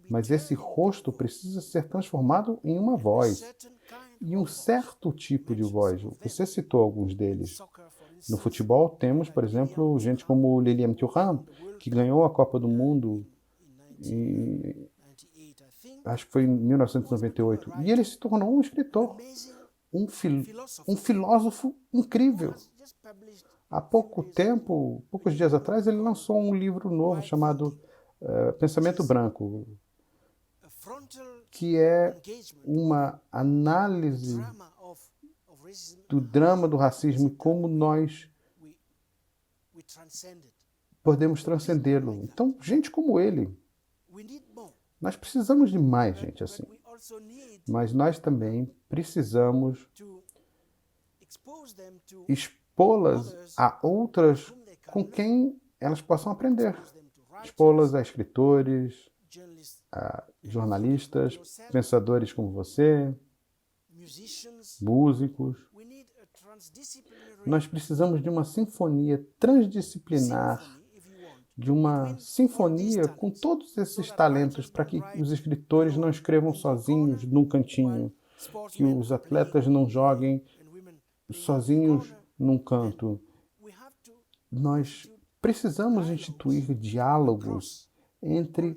Mas esse rosto precisa ser transformado em uma voz. E um certo tipo de voz. Você citou alguns deles. No futebol temos, por exemplo, gente como Lilian Thuram, que ganhou a Copa do Mundo acho que foi em 1998. E ele se tornou um escritor. Um filósofo incrível. Há pouco tempo, poucos dias atrás, ele lançou um livro novo chamado Pensamento Branco, que é uma análise do drama do racismo e como nós podemos transcendê-lo. Então, gente como ele, nós precisamos de mais gente assim. Mas nós também precisamos expô-las a outras com quem elas possam aprender. Expô-las a escritores, a jornalistas, pensadores como você, músicos. Nós precisamos de uma sinfonia transdisciplinar, de uma sinfonia com todos esses talentos para que os escritores não escrevam sozinhos num cantinho, que os atletas não joguem sozinhos num canto. Nós precisamos instituir diálogos entre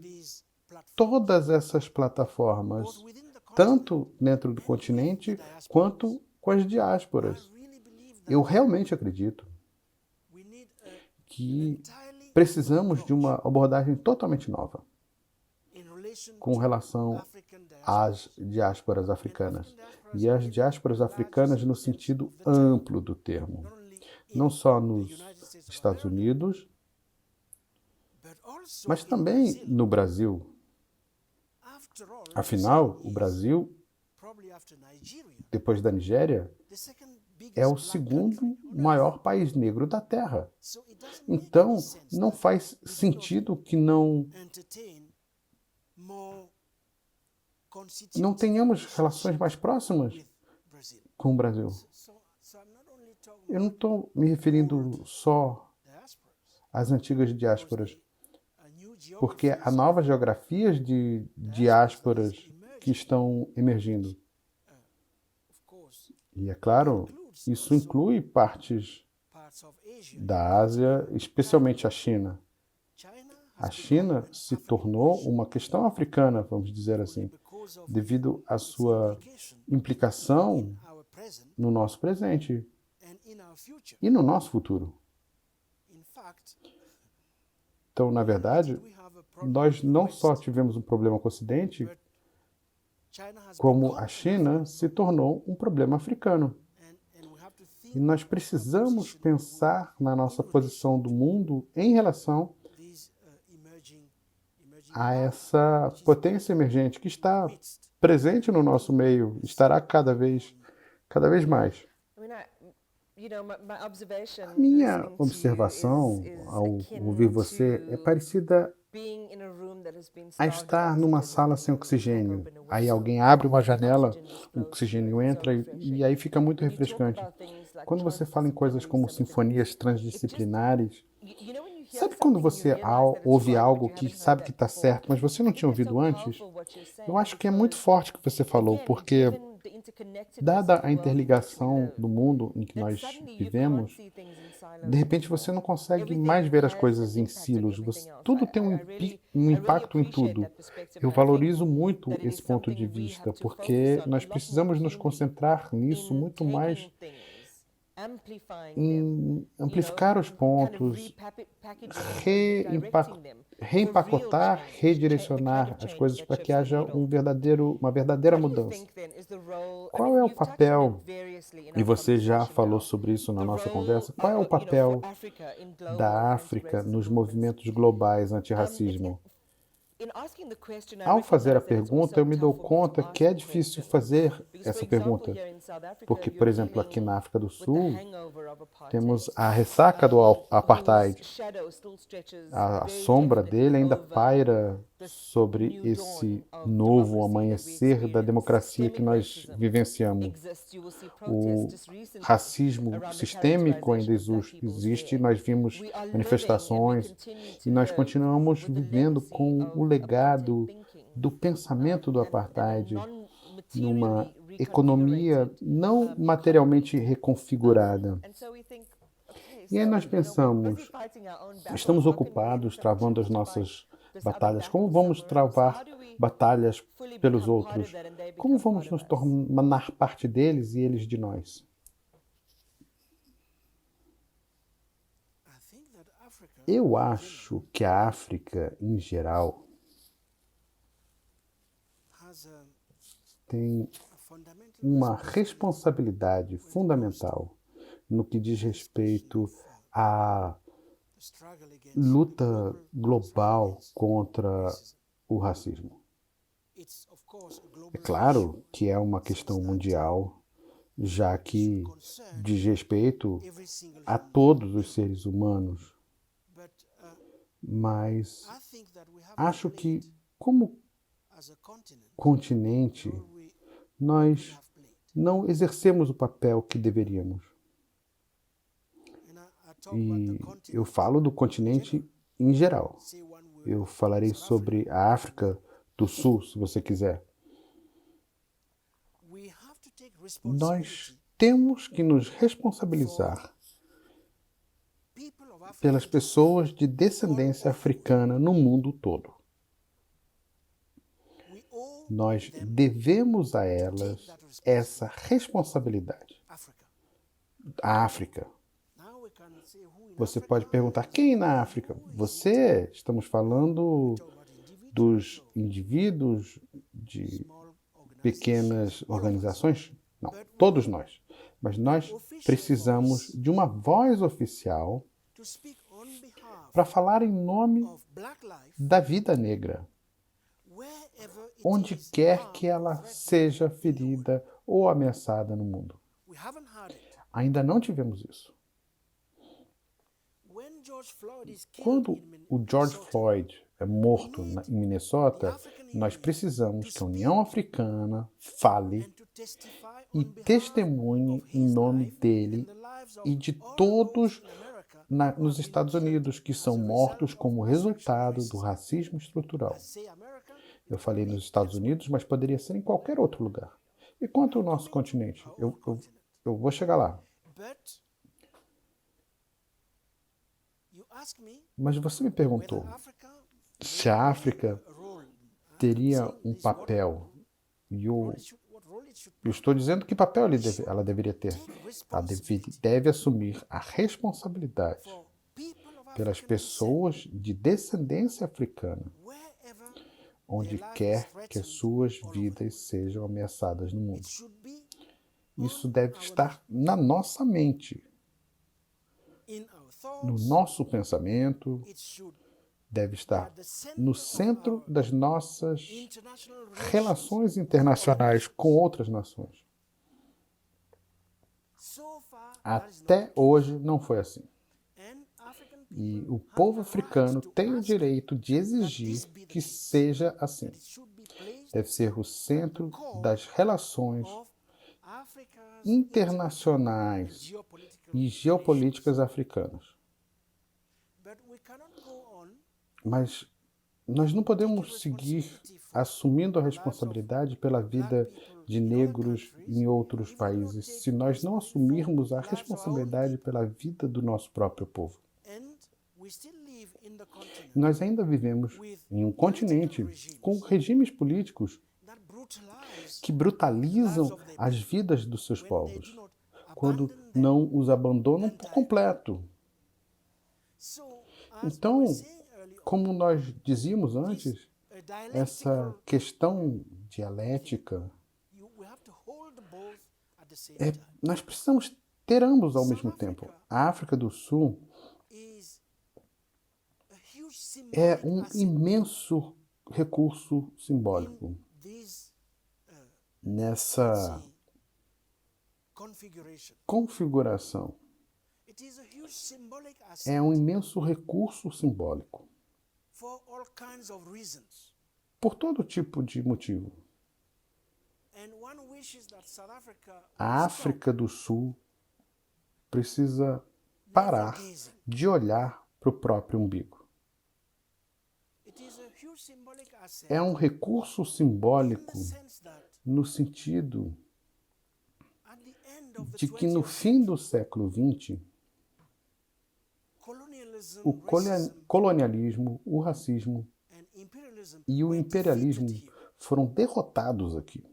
todas essas plataformas, tanto dentro do continente quanto com as diásporas. Eu realmente acredito que precisamos de uma abordagem totalmente nova com relação às diásporas africanas. E as diásporas africanas no sentido amplo do termo. Não só nos Estados Unidos, mas também no Brasil. Afinal, o Brasil, depois da Nigéria, é o segundo maior país negro da Terra. Então, não faz sentido que não tenhamos relações mais próximas com o Brasil. Eu não estou me referindo só às antigas diásporas, porque há novas geografias de diásporas que estão emergindo. E, é claro, isso inclui partes da Ásia, especialmente a China. A China se tornou uma questão africana, vamos dizer assim, devido à sua implicação no nosso presente e no nosso futuro. Então, na verdade, nós não só tivemos um problema com o Ocidente, como a China se tornou um problema africano. E nós precisamos pensar na nossa posição do mundo em relação a essa potência emergente que está presente no nosso meio, estará cada vez mais. A minha observação ao ouvir você é parecida a estar numa sala sem oxigênio. Aí alguém abre uma janela, o oxigênio entra e aí fica muito refrescante. Quando você fala em coisas como sinfonias transdisciplinares, sabe quando você ouve algo que sabe que está certo, mas você não tinha ouvido antes? Eu acho que é muito forte o que você falou, porque dada a interligação do mundo em que nós vivemos, de repente você não consegue mais ver as coisas em silos. Tudo tem um impacto em tudo. Eu valorizo muito esse ponto de vista, porque nós precisamos nos concentrar nisso muito mais em amplificar os pontos, reempacotar, redirecionar as coisas para que haja uma verdadeira mudança. Qual é o papel, e você já falou sobre isso na nossa conversa, qual é o papel da África nos movimentos globais antirracismo? Ao fazer a pergunta, eu me dou conta que é difícil fazer essa pergunta. Porque, por exemplo, aqui na África do Sul, temos a ressaca do apartheid. A sombra dele ainda paira sobre esse novo amanhecer da democracia que nós vivenciamos. O racismo sistêmico ainda existe, nós vimos manifestações e nós continuamos vivendo com o legado do pensamento do apartheid numa economia não materialmente reconfigurada. E aí nós pensamos, estamos ocupados travando as nossas batalhas. Como vamos travar batalhas pelos outros? Como vamos nos tornar parte deles e eles de nós? Eu acho que a África, em geral, tem uma responsabilidade fundamental no que diz respeito à luta global contra o racismo. É claro que é uma questão mundial, já que diz respeito a todos os seres humanos, mas acho que, como continente, nós não exercemos o papel que deveríamos. E eu falo do continente em geral. Eu falarei sobre a África do Sul, se você quiser. Nós temos que nos responsabilizar pelas pessoas de descendência africana no mundo todo. Nós devemos a elas essa responsabilidade. A África. Você pode perguntar, quem na África? Você, estamos falando dos indivíduos de pequenas organizações? Não, todos nós. Mas nós precisamos de uma voz oficial para falar em nome da vida negra, onde quer que ela seja ferida ou ameaçada no mundo. Ainda não tivemos isso. Quando o George Floyd é morto em Minnesota, nós precisamos que a União Africana fale e testemunhe em nome dele e de todos nos Estados Unidos que são mortos como resultado do racismo estrutural. Eu falei nos Estados Unidos, mas poderia ser em qualquer outro lugar. E quanto ao nosso continente? Eu vou chegar lá. Mas você me perguntou se a África teria um papel. E eu estou dizendo que papel ela deveria ter. Ela deve assumir a responsabilidade pelas pessoas de descendência africana, onde quer que as suas vidas sejam ameaçadas no mundo. Isso deve estar na nossa mente, no nosso pensamento, deve estar no centro das nossas relações internacionais com outras nações. Até hoje não foi assim. E o povo africano tem o direito de exigir que seja assim. Deve ser o centro das relações internacionais e geopolíticas africanas. Mas nós não podemos seguir assumindo a responsabilidade pela vida de negros em outros países se nós não assumirmos a responsabilidade pela vida do nosso próprio povo. Nós ainda vivemos em um continente com regimes políticos que brutalizam as vidas dos seus povos, quando não os abandonam por completo. Então, como nós dizíamos antes, essa questão dialética, nós precisamos ter ambos ao mesmo tempo. A África do Sul é um imenso recurso simbólico nessa configuração. É um imenso recurso simbólico por todo tipo de motivo. A África do Sul precisa parar de olhar para o próprio umbigo. É um recurso simbólico no sentido de que no fim do século XX, o colonialismo, o racismo e o imperialismo foram derrotados aqui.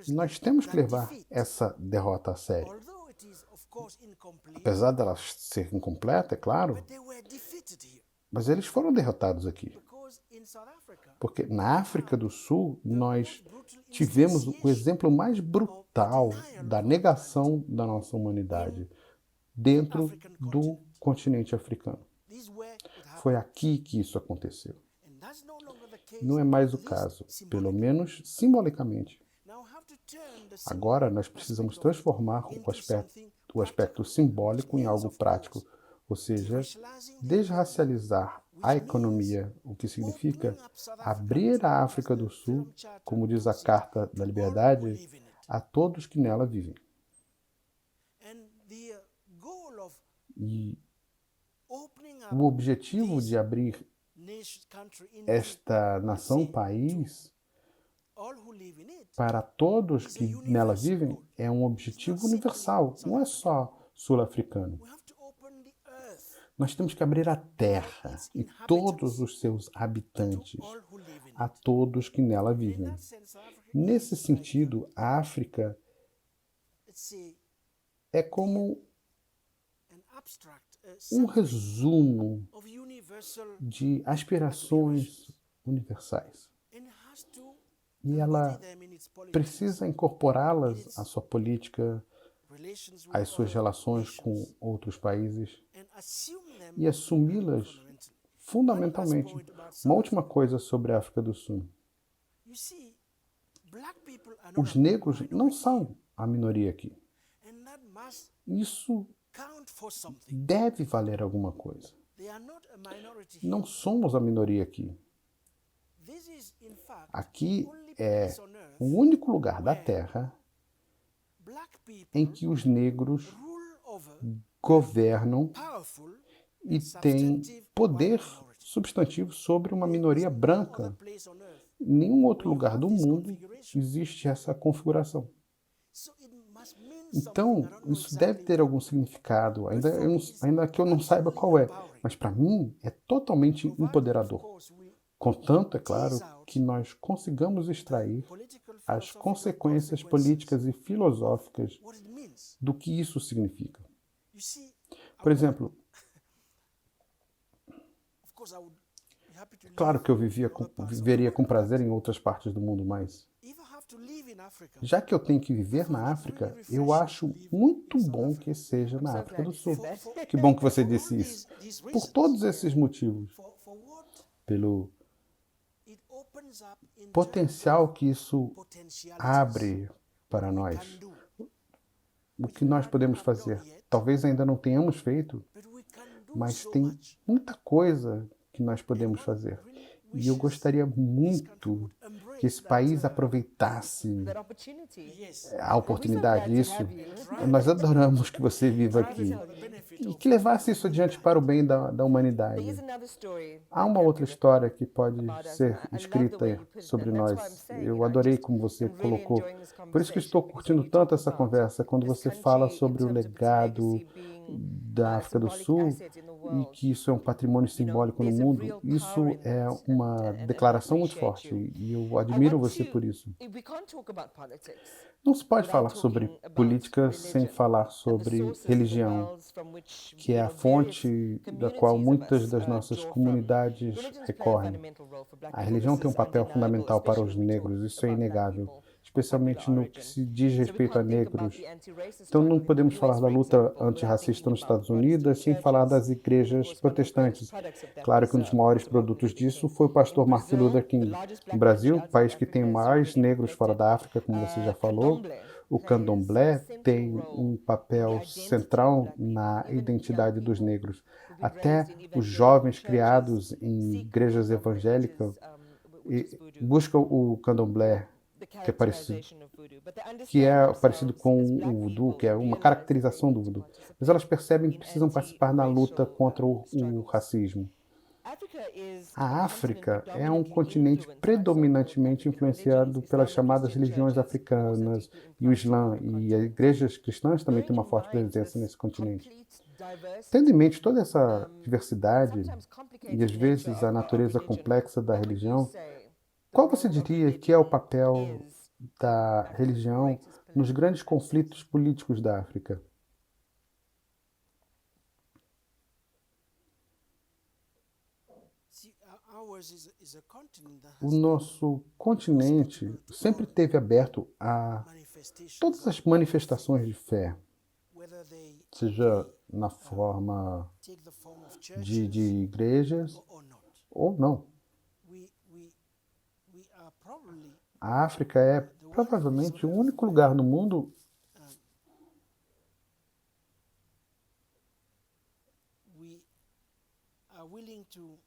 Nós temos que levar essa derrota a sério. Apesar dela ser incompleta, é claro, mas eles foram derrotados aqui. Porque na África do Sul, nós tivemos o exemplo mais brutal da negação da nossa humanidade dentro do continente africano. Foi aqui que isso aconteceu. Não é mais o caso, pelo menos simbolicamente. Agora nós precisamos transformar o aspecto simbólico em algo prático, ou seja, desracializar a economia, o que significa abrir a África do Sul, como diz a Carta da Liberdade, a todos que nela vivem. E o objetivo de abrir esta nação-país para todos que nela vivem é um objetivo universal, não é só sul-africano. Nós temos que abrir a terra e todos os seus habitantes, a todos que nela vivem. Nesse sentido, a África é como um resumo de aspirações universais. E ela precisa incorporá-las à sua política, às suas relações com outros países e assumi-las fundamentalmente. Uma última coisa sobre a África do Sul. Os negros não são a minoria aqui. Isso deve valer alguma coisa. Não somos a minoria aqui. Aqui é o único lugar da Terra em que os negros governam e têm poder substantivo sobre uma minoria branca. Em nenhum outro lugar do mundo existe essa configuração. Então, isso deve ter algum significado, ainda que eu não saiba qual é, mas para mim é totalmente empoderador. Contanto, é claro, que nós consigamos extrair as consequências políticas e filosóficas do que isso significa. Por exemplo, claro que eu viveria com prazer em outras partes do mundo, mas já que eu tenho que viver na África, eu acho muito bom que seja na África do Sul. Que bom que você disse isso. Por todos esses motivos. Pelo potencial que isso abre para nós. O que nós podemos fazer? Talvez ainda não tenhamos feito, mas tem muita coisa que nós podemos fazer. E eu gostaria muito que esse país aproveitasse a oportunidade, isso. Nós adoramos que você viva aqui. E que levasse isso adiante para o bem da humanidade. Há uma outra história que pode ser escrita sobre nós. Eu adorei como você colocou. Por isso que estou curtindo tanto essa conversa, quando você fala sobre o legado da África do Sul e que isso é um patrimônio simbólico no mundo. Isso é uma declaração muito forte e eu admiro você por isso. Não se pode falar sobre política sem falar sobre religião, que é a fonte da qual muitas das nossas comunidades recorrem. A religião tem um papel fundamental para os negros, isso é inegável, especialmente no que se diz respeito a negros. Então não podemos falar da luta antirracista nos Estados Unidos sem falar das igrejas protestantes. Claro que um dos maiores produtos disso foi o pastor Martin Luther King. No Brasil, país que tem mais negros fora da África, como você já falou, o candomblé tem um papel central na identidade dos negros. Até os jovens criados em igrejas evangélicas buscam o candomblé, que é parecido com o voodoo, que é uma caracterização do voodoo. Mas elas percebem que precisam participar na luta contra o racismo. A África é um continente predominantemente influenciado pelas chamadas religiões africanas e o Islã, e as igrejas cristãs também têm uma forte presença nesse continente. Tendo em mente toda essa diversidade e às vezes a natureza complexa da religião, qual você diria que é o papel da religião nos grandes conflitos políticos da África? O nosso continente sempre esteve aberto a todas as manifestações de fé, seja na forma de igrejas ou não. A África é provavelmente o único lugar no mundo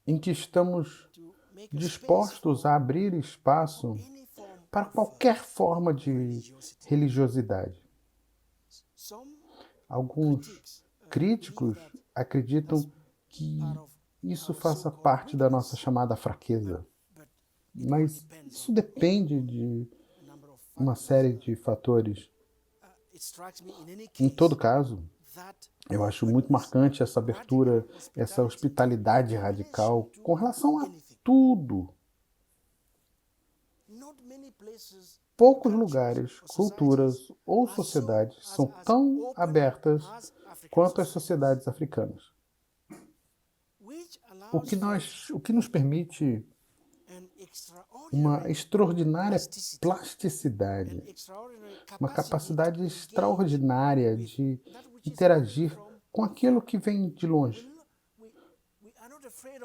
em que estamos dispostos a abrir espaço para qualquer forma de religiosidade. Alguns críticos acreditam que isso faça parte da nossa chamada fraqueza, mas isso depende de uma série de fatores. Em todo caso, eu acho muito marcante essa abertura, essa hospitalidade radical com relação a tudo. Poucos lugares, culturas ou sociedades são tão abertas quanto as sociedades africanas. O que nos permite uma extraordinária plasticidade, uma capacidade extraordinária de interagir com aquilo que vem de longe.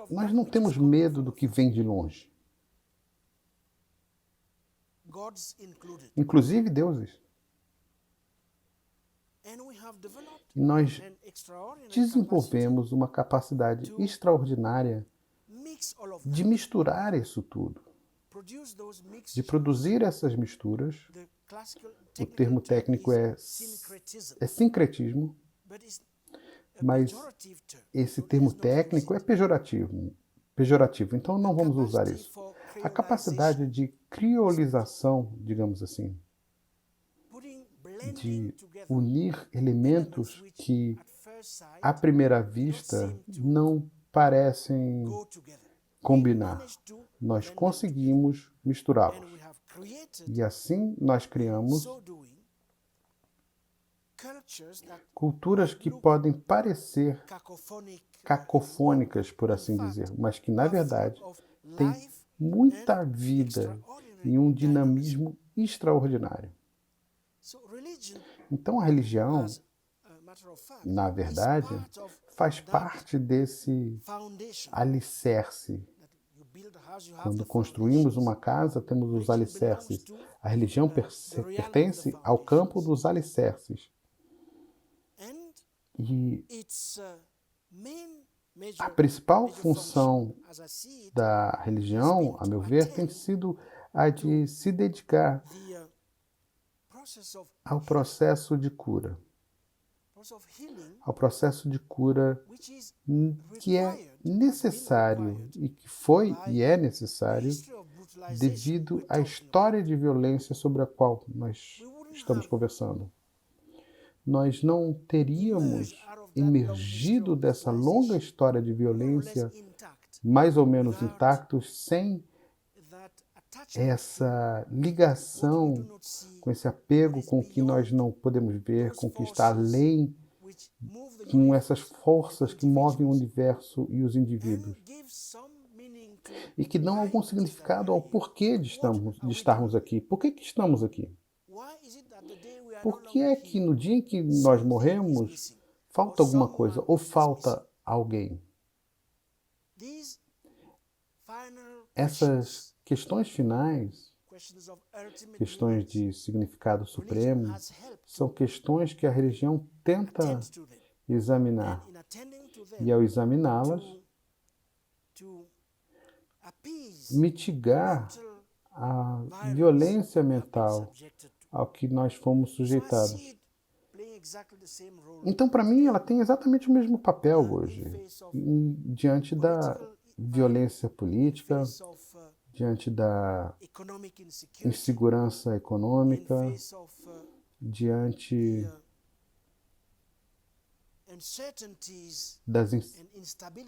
Nós não temos medo do que vem de longe, inclusive deuses. E nós desenvolvemos uma capacidade extraordinária de misturar isso tudo, de produzir essas misturas. O termo técnico é sincretismo, mas esse termo técnico é pejorativo, então não vamos usar isso. A capacidade de criolização, digamos assim, de unir elementos que, à primeira vista, não parecem combinar. Nós conseguimos misturá-los. E assim nós criamos culturas que podem parecer cacofônicas, por assim dizer, mas que, na verdade, têm muita vida e um dinamismo extraordinário. Então, a religião, na verdade, faz parte desse alicerce. Quando construímos uma casa, temos os alicerces. A religião pertence ao campo dos alicerces. E a principal função da religião, a meu ver, tem sido a de se dedicar ao processo de cura. Ao processo de cura que é necessário e que foi e é necessário devido à história de violência sobre a qual nós estamos conversando. Nós não teríamos emergido dessa longa história de violência mais ou menos intactos sem essa ligação, com esse apego com o que nós não podemos ver, com o que está além, com essas forças que movem o universo e os indivíduos. E que dão algum significado ao porquê de estarmos aqui. Por que estamos aqui? Por que é que no dia em que nós morremos, falta alguma coisa ou falta alguém? Essas questões finais, questões de significado supremo, são questões que a religião tenta examinar. E ao examiná-las, mitigar a violência mental ao que nós fomos sujeitados. Então, para mim, ela tem exatamente o mesmo papel hoje, diante da violência política, diante da insegurança econômica, diante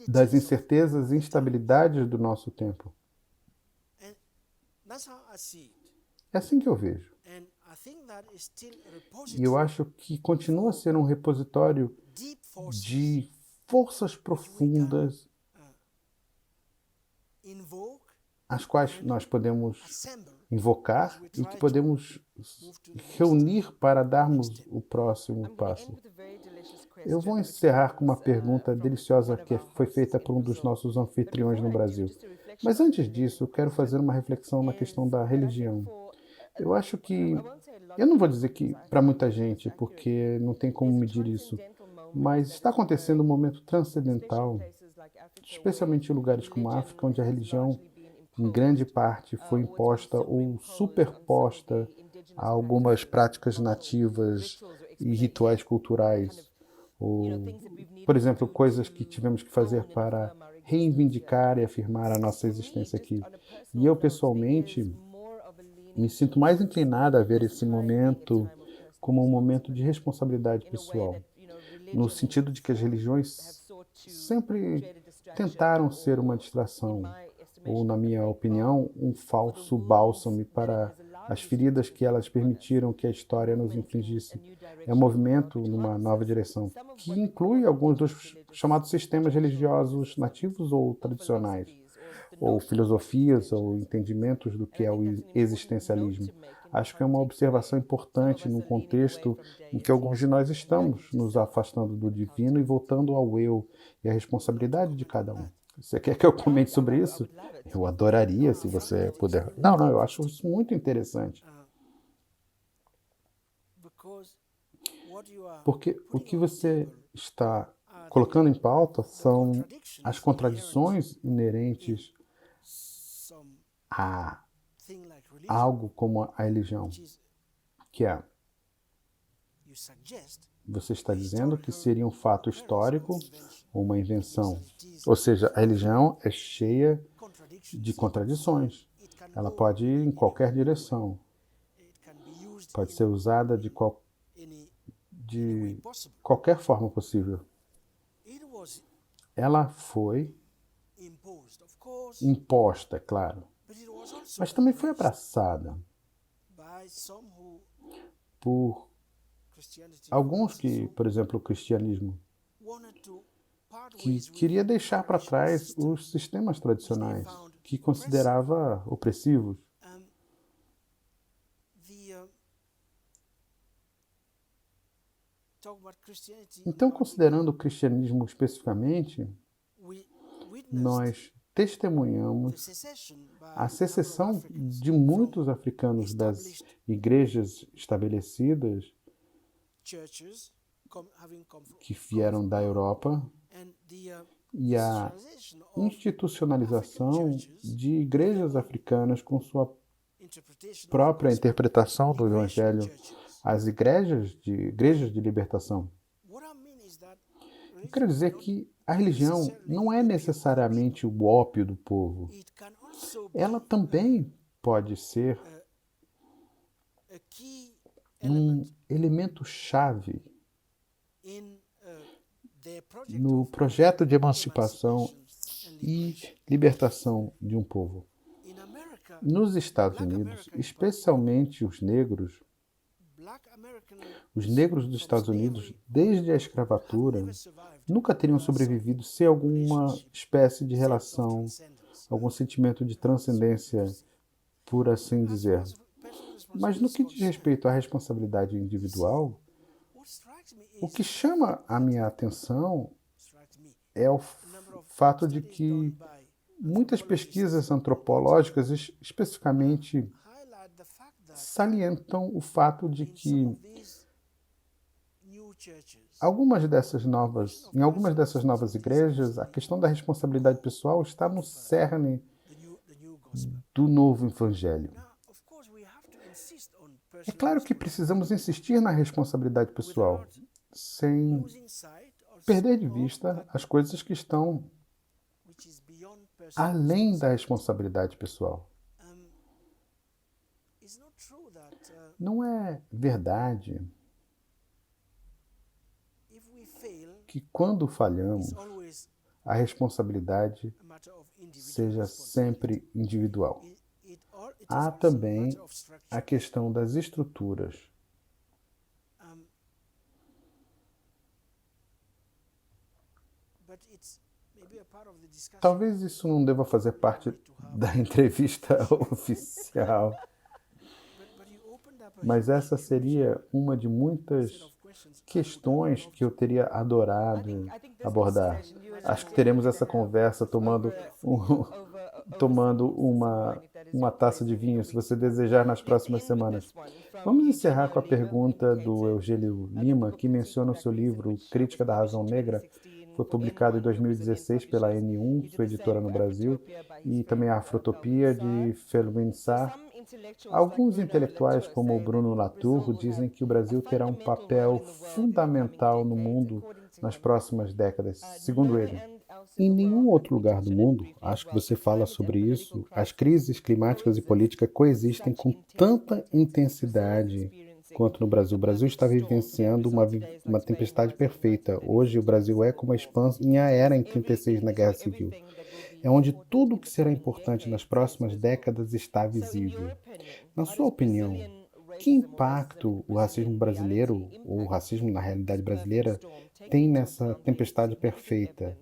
das incertezas e instabilidades do nosso tempo. É assim que eu vejo. E eu acho que continua a ser um repositório de forças profundas as quais nós podemos invocar e que podemos reunir para darmos o próximo passo. Eu vou encerrar com uma pergunta deliciosa que foi feita por um dos nossos anfitriões no Brasil. Mas antes disso, eu quero fazer uma reflexão na questão da religião. Eu acho que, eu não vou dizer que para muita gente, porque não tem como medir isso, mas está acontecendo um momento transcendental, especialmente em lugares como a África, onde a religião, em grande parte, foi imposta ou superposta a algumas práticas nativas e rituais culturais. Ou, por exemplo, coisas que tivemos que fazer para reivindicar e afirmar a nossa existência aqui. E eu, pessoalmente, me sinto mais inclinada a ver esse momento como um momento de responsabilidade pessoal, no sentido de que as religiões sempre tentaram ser uma distração, ou, na minha opinião, um falso bálsamo para as feridas que elas permitiram que a história nos infligisse. É um movimento numa nova direção, que inclui alguns dos chamados sistemas religiosos nativos ou tradicionais, ou filosofias ou entendimentos do que é o existencialismo. Acho que é uma observação importante num contexto em que alguns de nós estamos nos afastando do divino e voltando ao eu e à responsabilidade de cada um. Você quer que eu comente sobre isso? Eu adoraria se você puder. Não, não, eu acho isso muito interessante. Porque o que você está colocando em pauta são as contradições inerentes a algo como a religião, que é, você está dizendo que seria um fato histórico ou uma invenção. Ou seja, a religião é cheia de contradições. Ela pode ir em qualquer direção. Pode ser usada de qualquer forma possível. Ela foi imposta, é claro, mas também foi abraçada por alguns que, por exemplo, o cristianismo, que queria deixar para trás os sistemas tradicionais, que considerava opressivos. Então, considerando o cristianismo especificamente, nós testemunhamos a secessão de muitos africanos das igrejas estabelecidas que vieram da Europa e a institucionalização de igrejas africanas com sua própria interpretação do Evangelho, as igrejas de libertação. Eu quero dizer que a religião não é necessariamente o ópio do povo. Ela também pode ser um elemento-chave no projeto de emancipação e libertação de um povo. Nos Estados Unidos, especialmente os negros dos Estados Unidos, desde a escravatura, nunca teriam sobrevivido sem alguma espécie de relação, algum sentimento de transcendência, por assim dizer. Mas no que diz respeito à responsabilidade individual, o que chama a minha atenção é o fato de que muitas pesquisas antropológicas, especificamente, salientam o fato de que em algumas dessas novas igrejas, a questão da responsabilidade pessoal está no cerne do novo evangelho. É claro que precisamos insistir na responsabilidade pessoal, sem perder de vista as coisas que estão além da responsabilidade pessoal. Não é verdade que quando falhamos, a responsabilidade seja sempre individual. Há também a questão das estruturas. Talvez isso não deva fazer parte da entrevista oficial, mas essa seria uma de muitas questões que eu teria adorado abordar. Acho que teremos essa conversa tomando uma taça de vinho, se você desejar, nas próximas semanas. Vamos encerrar com a pergunta do Eugênio Lima, que menciona o seu livro Crítica da Razão Negra. Foi publicado em 2016 pela N1, sua editora no Brasil, e também a Afrotopia, de Felwine Sarr. Alguns intelectuais, como o Bruno Latour, dizem que o Brasil terá um papel fundamental no mundo nas próximas décadas, segundo ele. Em nenhum outro lugar do mundo, acho que você fala sobre isso, as crises climáticas e políticas coexistem com tanta intensidade quanto no Brasil. O Brasil está vivenciando uma tempestade perfeita. Hoje, o Brasil é como a Espanha era em 36 na Guerra Civil. É onde tudo o que será importante nas próximas décadas está visível. Na sua opinião, que impacto o racismo brasileiro, ou o racismo na realidade brasileira, tem nessa tempestade perfeita?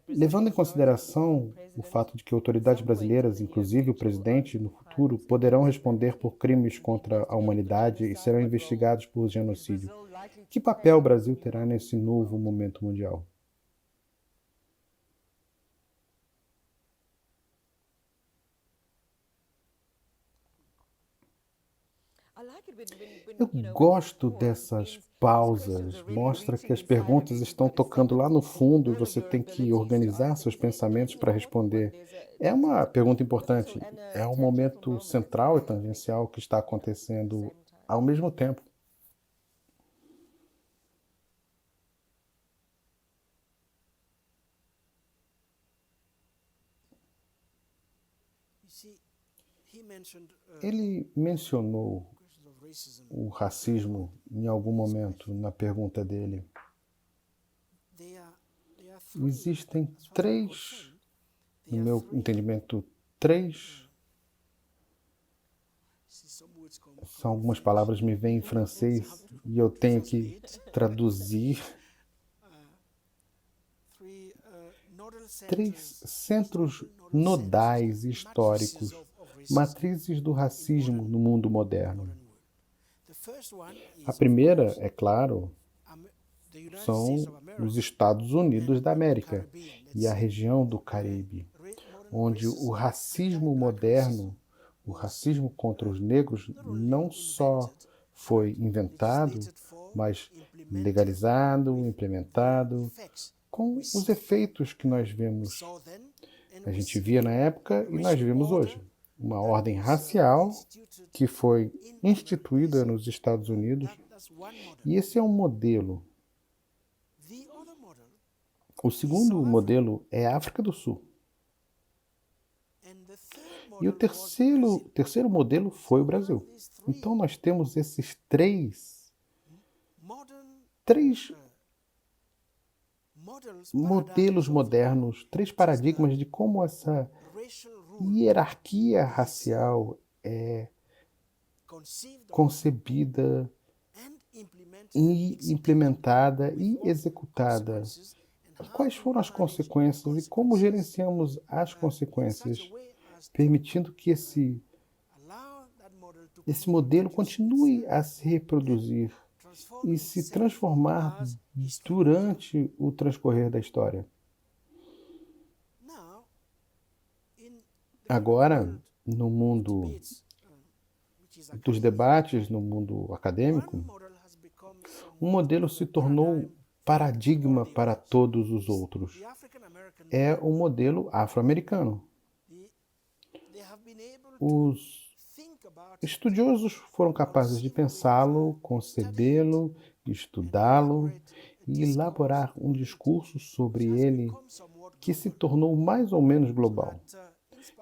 Levando em consideração o fato de que autoridades brasileiras, inclusive o presidente, no futuro, poderão responder por crimes contra a humanidade e serão investigados por genocídio, que papel o Brasil terá nesse novo momento mundial? Eu gosto dessas pausas, mostra que as perguntas estão tocando lá no fundo e você tem que organizar seus pensamentos para responder. É uma pergunta importante, é um momento central e tangencial que está acontecendo ao mesmo tempo. Ele mencionou o racismo em algum momento na pergunta dele. Existem três, no meu entendimento, três. São algumas palavras que me vêm em francês e eu tenho que traduzir. Três centros nodais históricos, matrizes do racismo no mundo moderno. A primeira, é claro, são os Estados Unidos da América e a região do Caribe, onde o racismo moderno, o racismo contra os negros, não só foi inventado, mas legalizado, implementado, com os efeitos que nós vemos. A gente via na época e nós vemos hoje. Uma ordem racial que foi instituída nos Estados Unidos, e esse é um modelo. O segundo modelo é a África do Sul. E o terceiro modelo foi o Brasil. Então nós temos esses três modelos modernos, três paradigmas de como essa hierarquia racial é concebida e implementada e executada. Quais foram as consequências e como gerenciamos as consequências, permitindo que esse modelo continue a se reproduzir e se transformar durante o transcorrer da história. Agora, no mundo dos debates, no mundo acadêmico, um modelo se tornou paradigma para todos os outros. É o modelo afro-americano. Os estudiosos foram capazes de pensá-lo, concebê-lo, estudá-lo e elaborar um discurso sobre ele que se tornou mais ou menos global.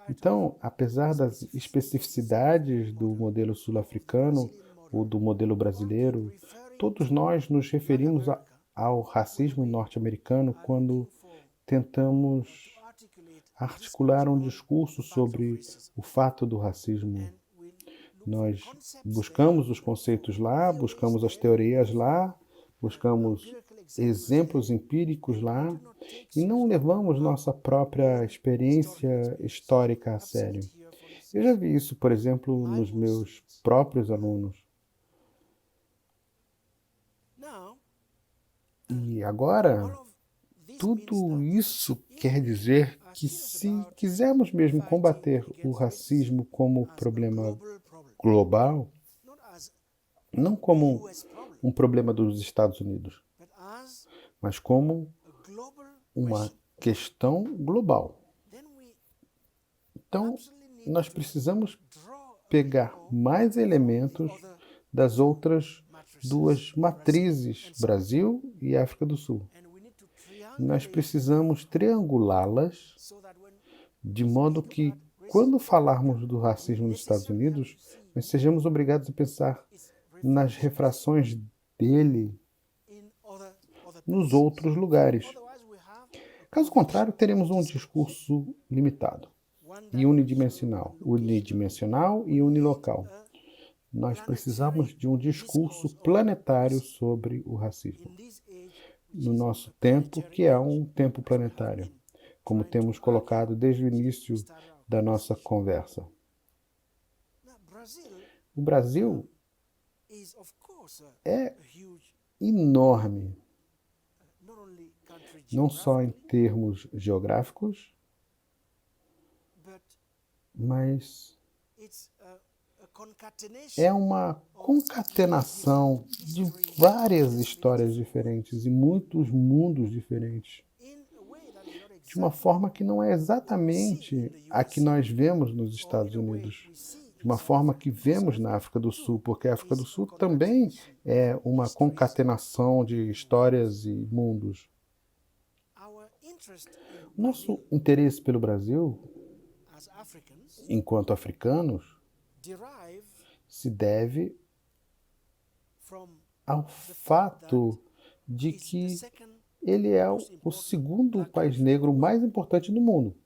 Então, apesar das especificidades do modelo sul-africano ou do modelo brasileiro, todos nós nos referimos ao racismo norte-americano quando tentamos articular um discurso sobre o fato do racismo. Nós buscamos os conceitos lá, buscamos as teorias lá, buscamos exemplos empíricos lá e não levamos nossa própria experiência histórica a sério. Eu já vi isso, por exemplo, nos meus próprios alunos. E agora, tudo isso quer dizer que, se quisermos mesmo combater o racismo como problema global, não como um problema dos Estados Unidos, mas como uma questão global. Então, nós precisamos pegar mais elementos das outras duas matrizes, Brasil e África do Sul. Nós precisamos triangulá-las de modo que, quando falarmos do racismo nos Estados Unidos, nós sejamos obrigados a pensar nas refrações dele nos outros lugares. Caso contrário, teremos um discurso limitado e unidimensional e unilocal. Nós precisamos de um discurso planetário sobre o racismo. No nosso tempo, que é um tempo planetário, como temos colocado desde o início da nossa conversa. O Brasil é enorme, não só em termos geográficos, mas é uma concatenação de várias histórias diferentes e muitos mundos diferentes, de uma forma que não é exatamente a que nós vemos nos Estados Unidos, de uma forma que vemos na África do Sul, porque a África do Sul também é uma concatenação de histórias e mundos. Nosso interesse pelo Brasil, enquanto africanos, se deve ao fato de que ele é o segundo país negro mais importante do mundo.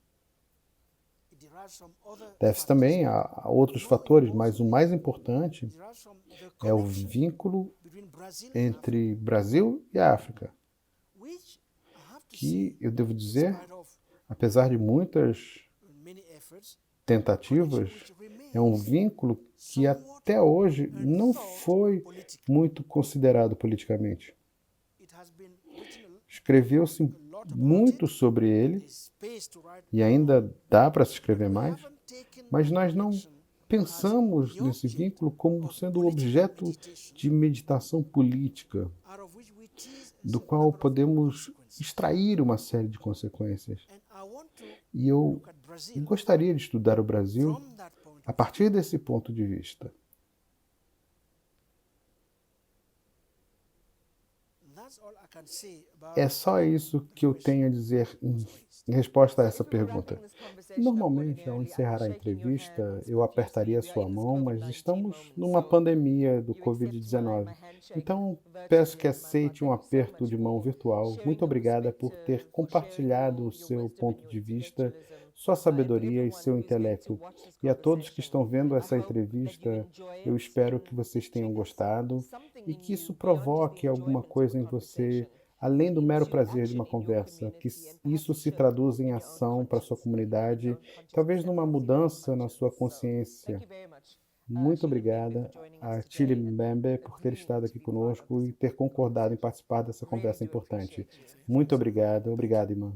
Deve-se também a outros fatores, mas o mais importante é o vínculo entre Brasil e África, que, eu devo dizer, apesar de muitas tentativas, é um vínculo que até hoje não foi muito considerado politicamente. Escreveu-se muito sobre ele, e ainda dá para se escrever mais, mas nós não pensamos nesse vínculo como sendo objeto de meditação política, do qual podemos extrair uma série de consequências. E eu gostaria de estudar o Brasil a partir desse ponto de vista. É só isso que eu tenho a dizer em resposta a essa pergunta. Normalmente, ao encerrar a entrevista, eu apertaria sua mão, mas estamos numa pandemia do Covid-19. Então, peço que aceite um aperto de mão virtual. Muito obrigada por ter compartilhado o seu ponto de vista, sua sabedoria e seu intelecto. E a todos que estão vendo essa entrevista, eu espero que vocês tenham gostado e que isso provoque alguma coisa em você, além do mero prazer de uma conversa, que isso se traduz em ação para a sua comunidade, talvez numa mudança na sua consciência. Muito obrigada a Chile Mbembe por ter estado aqui conosco e ter concordado em participar dessa conversa importante. Muito obrigado, irmã.